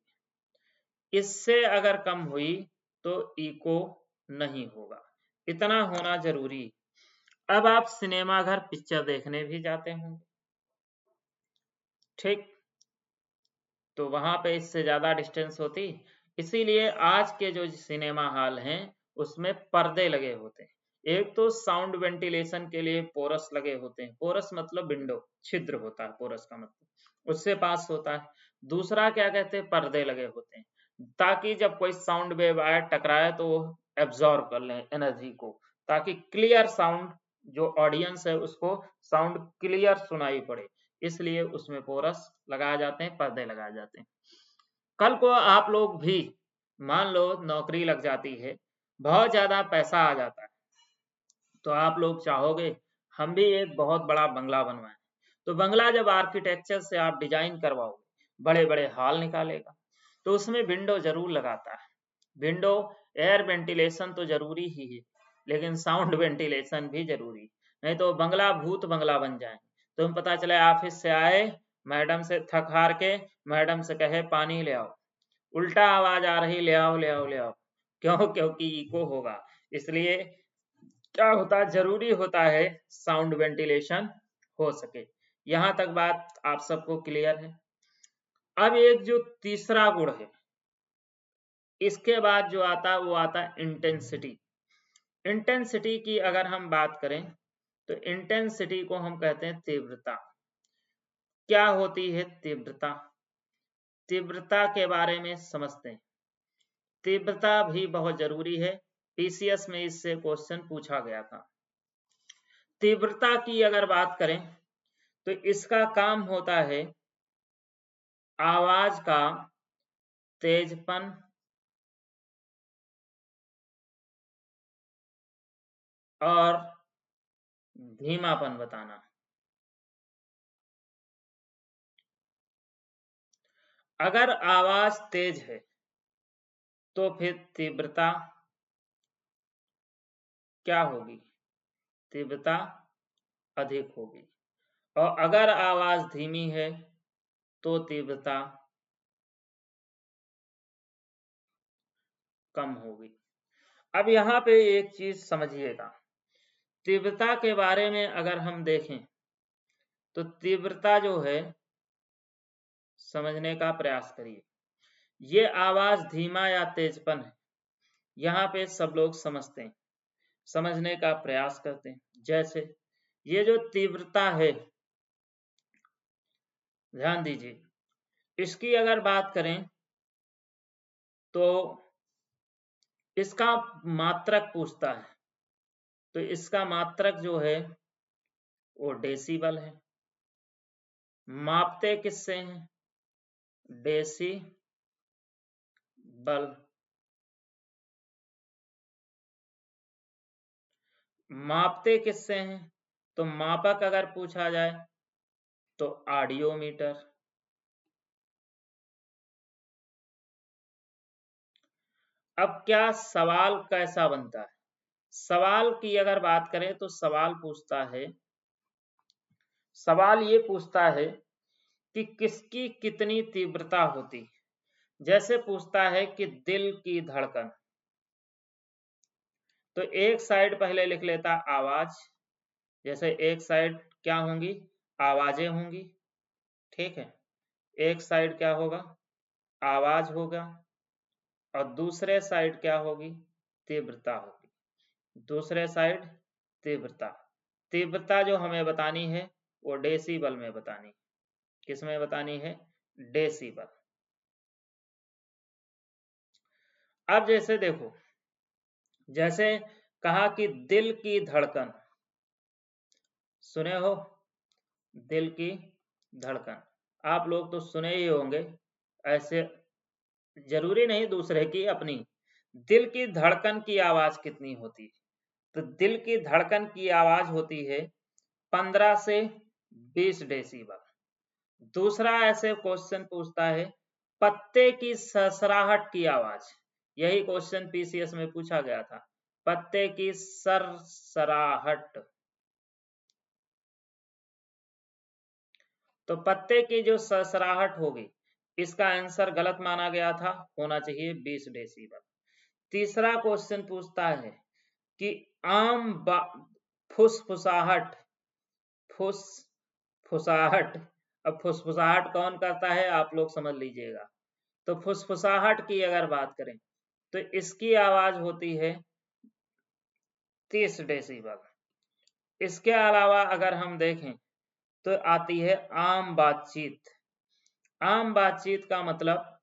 इससे अगर कम हुई तो इको नहीं होगा, इतना होना जरूरी। अब आप सिनेमा घर पिक्चर देखने भी जाते होंगे, ठीक, तो वहां पे इससे ज्यादा डिस्टेंस होती, इसीलिए आज के जो सिनेमा हॉल हैं उसमें पर्दे लगे होते हैं। एक तो साउंड वेंटिलेशन के लिए पोरस लगे होते हैं, पोरस मतलब विंडो, छिद्र होता है पोरस का मतलब, उससे पास होता है। दूसरा क्या कहते हैं, पर्दे लगे होते हैं, ताकि जब कोई साउंड वेव आए टकराए तो वो एब्जॉर्ब कर ले एनर्जी को, ताकि क्लियर साउंड जो ऑडियंस है उसको साउंड क्लियर सुनाई पड़े, इसलिए उसमें पोरस लगाए जाते हैं, पर्दे लगाए जाते हैं। कल को आप लोग भी मान लो नौकरी लग जाती है, बहुत ज्यादा पैसा आ जाता है, तो आप लोग चाहोगे हम भी एक बहुत बड़ा बंगला बनवाएं। तो बंगला जब आर्किटेक्चर से आप डिजाइन करवाओगे, बड़े बड़े हॉल निकालेगा, तो उसमें विंडो जरूर लगाता है। विंडो एयर वेंटिलेशन तो जरूरी ही है, लेकिन साउंड वेंटिलेशन भी जरूरी, नहीं तो बंगला भूत बंगला बन जाए। तुम पता चले ऑफिस से आए, मैडम से थक हार के मैडम से कहे पानी ले आओ, उल्टा आवाज आ रही ले आओ ले आओ ले आओ, क्यों, क्योंकि इको होगा। इसलिए क्या होता है, जरूरी होता है साउंड वेंटिलेशन हो सके। यहां तक बात आप सबको क्लियर है। अब एक जो तीसरा गुण है, इसके बाद जो आता है वो आता है इंटेंसिटी। इंटेंसिटी की अगर हम बात करें तो इंटेंसिटी को हम कहते हैं तीव्रता। क्या होती है तीव्रता, तीव्रता के बारे में समझते हैं। तीव्रता भी बहुत जरूरी है, पीसीएस में इससे क्वेश्चन पूछा गया था। तीव्रता की अगर बात करें तो इसका काम होता है आवाज का तेजपन और धीमापन बताना। अगर आवाज तेज है तो फिर तीव्रता क्या होगी, तीव्रता अधिक होगी, और अगर आवाज धीमी है तो तीव्रता कम होगी। अब यहाँ पे एक चीज समझिएगा, तीव्रता के बारे में अगर हम देखें तो तीव्रता जो है समझने का प्रयास करिए। ये आवाज धीमा या तेजपन है, यहाँ पे सब लोग समझते हैं, समझने का प्रयास करते हैं। जैसे ये जो तीव्रता है, ध्यान दीजिए, इसकी अगर बात करें तो इसका मात्रक पूछता है, तो इसका मात्रक जो है वो डेसिबल है। मापते किससे हैं, डेसिबल। मापते किससे हैं, तो मापक अगर पूछा जाए तो ऑडियोमीटर। अब क्या सवाल कैसा बनता है? सवाल की अगर बात करें तो सवाल ये पूछता है कि किसकी कितनी तीव्रता होती। जैसे पूछता है कि दिल की धड़कन, तो एक साइड पहले लिख लेता आवाज, जैसे एक साइड क्या होंगी, आवाजें होंगी, ठीक है। एक साइड क्या होगा, आवाज होगा, और दूसरे साइड क्या होगी, तीव्रता होगी। दूसरे साइड तीव्रता, तीव्रता जो हमें बतानी है वो डेसिबल में बतानी, किस में बतानी है, डेसिबल। अब जैसे देखो, जैसे कहा कि दिल की धड़कन, सुने हो, दिल की धड़कन आप लोग तो सुने ही होंगे, ऐसे जरूरी नहीं दूसरे की, अपनी दिल की धड़कन की आवाज कितनी होती है, तो दिल की धड़कन की आवाज होती है 15 से 20 डेसिबल। दूसरा ऐसे क्वेश्चन पूछता है पत्ते की सरसराहट की आवाज, यही क्वेश्चन पीसीएस में पूछा गया था, पत्ते की सरसराहट। तो पत्ते की जो सरसराहट होगी, इसका आंसर गलत माना गया था, होना चाहिए 20 डेसिबल। तीसरा क्वेश्चन पूछता है कि आम फुसफुसाहट, फुसफुसाहट, अब फुसफुसाहट कौन करता है आप लोग समझ लीजिएगा। तो फुसफुसाहट की अगर बात करें तो इसकी आवाज होती है 30 डेसिबल। इसके अलावा अगर हम देखें तो आती है आम बातचीत। आम बातचीत का मतलब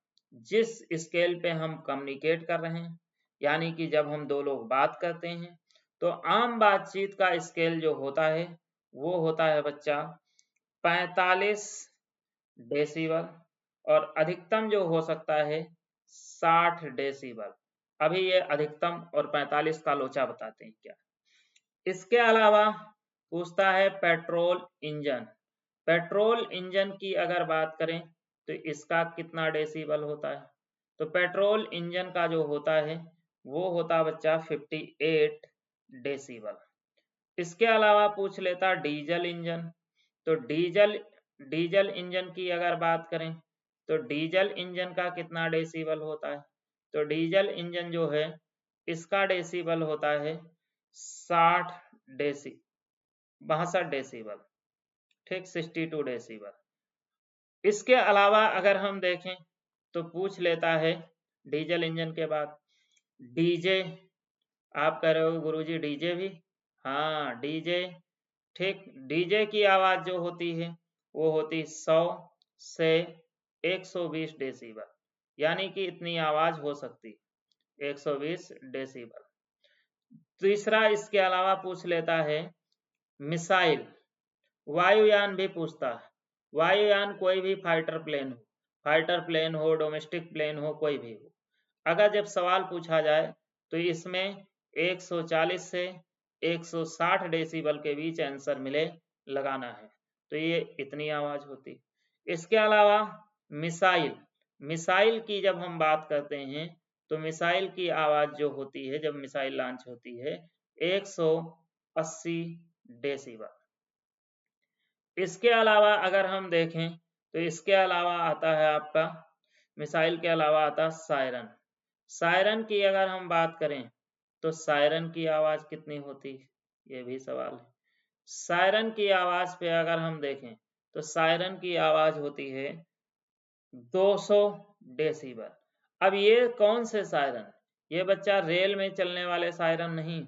जिस स्केल पे हम कम्युनिकेट कर रहे हैं, यानी कि जब हम दो लोग बात करते हैं, तो आम बातचीत का स्केल जो होता है वो होता है बच्चा 45 डेसिबल, और अधिकतम जो हो सकता है 60 डेसिबल। अभी ये अधिकतम और 45 का लोचा बताते हैं क्या। इसके अलावा पूछता है पेट्रोल इंजन। पेट्रोल इंजन की अगर बात करें तो इसका कितना डेसिबल होता है, तो पेट्रोल इंजन का जो होता है वो होता बच्चा 58 डेसिबल। इसके अलावा पूछ लेता डीजल इंजन। तो डीजल इंजन की अगर बात करें तो डीजल इंजन का कितना डेसिबल होता है, तो डीजल इंजन जो है इसका डेसिबल होता है 62 डेसिबल, ठीक, 62 डेसिबल। इसके अलावा अगर हम देखें तो पूछ लेता है डीजल इंजन के बाद डीजे। आप कह रहे हो गुरुजी डीजे भी, हाँ डीजे, ठीक। डीजे की आवाज जो होती है वो होती 100 से 120 डेसिबल, यानी कि इतनी आवाज हो सकती 120 डेसिबल। तीसरा इसके अलावा पूछ लेता है मिसाइल। वायुयान भी पूछता है, वायुयान कोई भी फाइटर प्लेन हो, डोमेस्टिक प्लेन हो, कोई भी हो, अगर जब सवाल पूछा जाए तो इसमें 140 से 160 डेसिबल के बीच आंसर मिले लगाना है, तो ये इतनी आवाज होती। इसके अलावा मिसाइल, मिसाइल की जब हम बात करते हैं तो मिसाइल की आवाज जो होती है जब मिसाइल लॉन्च होती है 180 डेसिबल। इसके अलावा अगर हम देखें तो इसके अलावा आता है आपका, मिसाइल के अलावा आता सायरन। सायरन की अगर हम बात करें तो सायरन की आवाज कितनी होती, ये भी सवाल है। सायरन की आवाज पे अगर हम देखें तो सायरन की आवाज होती है 200 डेसिबल। अब ये कौन से सायरन, ये बच्चा रेल में चलने वाले सायरन नहीं,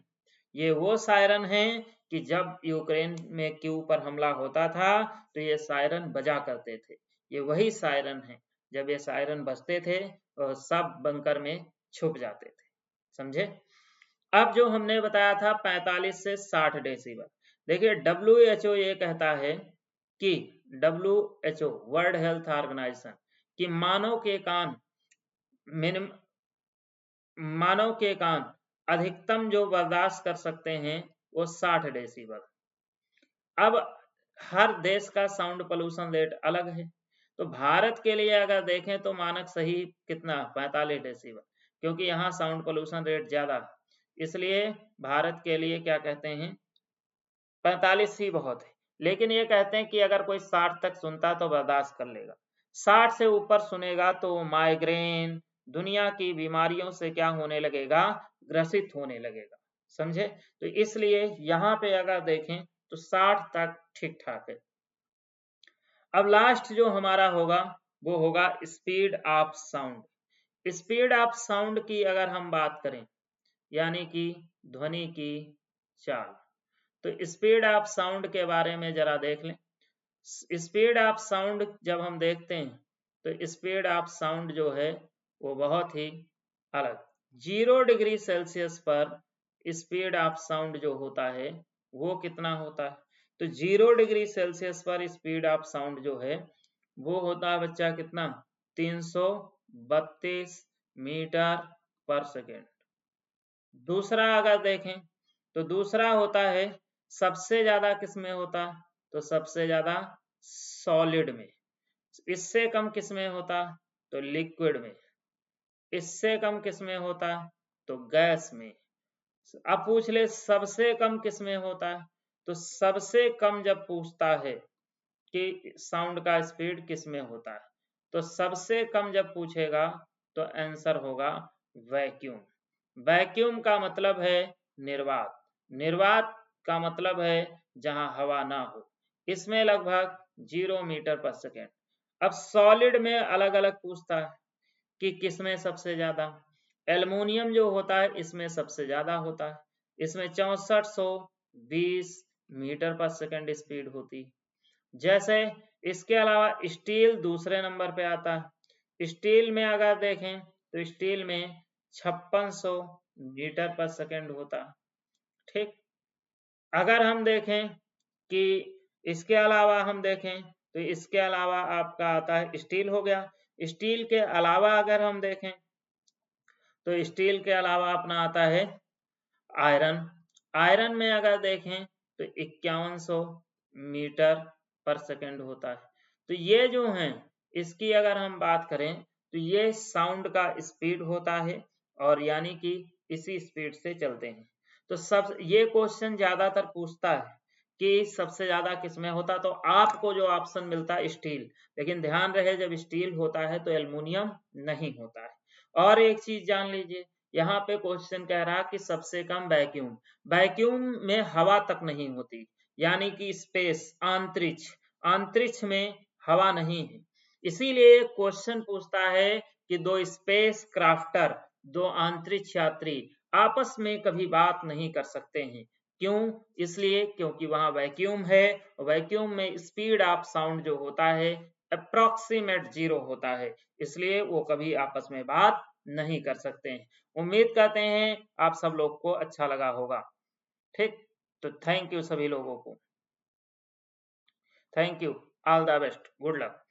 ये वो सायरन हैं कि जब यूक्रेन में के ऊपर हमला होता था तो ये सायरन बजा करते थे, ये वही सायरन है। जब ये सायरन बजते थे और सब बंकर में छुप जाते थे, समझे। अब जो हमने बताया था 45 से 60 डेसिबल, देखिए WHO ये कहता है कि WHO वर्ल्ड हेल्थ ऑर्गेनाइजेशन कि मानव के कान अधिकतम जो बर्दाश्त कर सकते हैं वो 60 डेसिबल। अब हर देश का साउंड पोल्यूशन रेट अलग है, तो भारत के लिए अगर देखें तो मानक सही कितना 45 डेसिबल। क्योंकि यहाँ साउंड पोल्यूशन रेट ज्यादा है, इसलिए भारत के लिए क्या कहते हैं 45 ही बहुत है। लेकिन ये कहते हैं कि अगर कोई 60 तक सुनता तो बर्दाश्त कर लेगा, 60 से ऊपर सुनेगा तो माइग्रेन दुनिया की बीमारियों से क्या होने लगेगा, ग्रसित होने लगेगा, समझे। तो इसलिए यहाँ पे अगर देखें तो 60 तक ठीक ठाक है। अब लास्ट जो हमारा होगा वो होगा speed of sound. Speed of sound की अगर हम बात करें यानी कि ध्वनि की चाल, तो स्पीड ऑफ साउंड के बारे में जरा देख लें। स्पीड ऑफ साउंड जब हम देखते हैं तो स्पीड ऑफ साउंड जो है वो बहुत ही अलग, 0 डिग्री सेल्सियस पर स्पीड ऑफ साउंड जो होता है वो कितना होता है, तो 0 डिग्री सेल्सियस पर स्पीड ऑफ साउंड जो है वो होता है बच्चा कितना, 332 मीटर पर सेकेंड। दूसरा अगर देखें तो दूसरा होता है, सबसे ज्यादा किस में होता है, तो सबसे ज्यादा सॉलिड में। इससे कम किस में होता, तो लिक्विड में। इससे कम किस में होता, तो गैस में। अब पूछ ले सबसे कम किस में होता है, तो सबसे कम जब पूछता है कि साउंड का स्पीड किस में होता है, तो सबसे कम जब पूछेगा तो आंसर होगा वैक्यूम। वैक्यूम का मतलब है निर्वात, निर्वात का मतलब है जहां हवा ना हो। इसमें लगभग 0 मीटर पर सेकेंड। अब सॉलिड में अलग अलग पूछता है कि किसमें सबसे ज्यादा, एल्युमिनियम जो होता है इसमें सबसे ज्यादा होता है, इसमें 6420 मीटर पर सेकेंड स्पीड होती है। जैसे इसके अलावा स्टील दूसरे नंबर पे आता है। स्टील में अगर देखें तो स्टील में 5600 मीटर पर सेकेंड होता है, ठीक। अगर हम देखें कि इसके अलावा हम देखें तो इसके अलावा आपका आता है स्टील हो गया। स्टील के अलावा अगर हम देखें तो स्टील के अलावा अपना आता है आयरन। आयरन में अगर देखें तो 5100 मीटर पर सेकेंड होता है। तो ये जो हैं इसकी अगर हम बात करें तो ये साउंड का स्पीड होता है और यानी कि इसी स्पीड से चलते हैं। तो सब ये क्वेश्चन ज्यादातर पूछता है कि सबसे ज्यादा किसमें होता, तो आपको जो ऑप्शन मिलता है स्टील, लेकिन ध्यान रहे जब स्टील होता है तो एल्युमिनियम नहीं होता है। और एक चीज जान लीजिए, यहाँ पे क्वेश्चन कह रहा कि सबसे कम वैक्यूम, वैक्यूम में हवा तक नहीं होती, यानी कि स्पेस अंतरिक्ष, अंतरिक्ष में हवा नहीं है। इसीलिए क्वेश्चन पूछता है कि दो स्पेस क्राफ्टर, दो अंतरिक्ष यात्री आपस में कभी बात नहीं कर सकते हैं। क्यों, इसलिए क्योंकि वहां वैक्यूम है। वैक्यूम में स्पीड ऑफ साउंड जो होता है अप्रोक्सीमेट 0 होता है, इसलिए वो कभी आपस में बात नहीं कर सकते हैं। उम्मीद करते हैं आप सब लोग को अच्छा लगा होगा, ठीक। तो थैंक यू सभी लोगों को, thank you, all the best, good luck.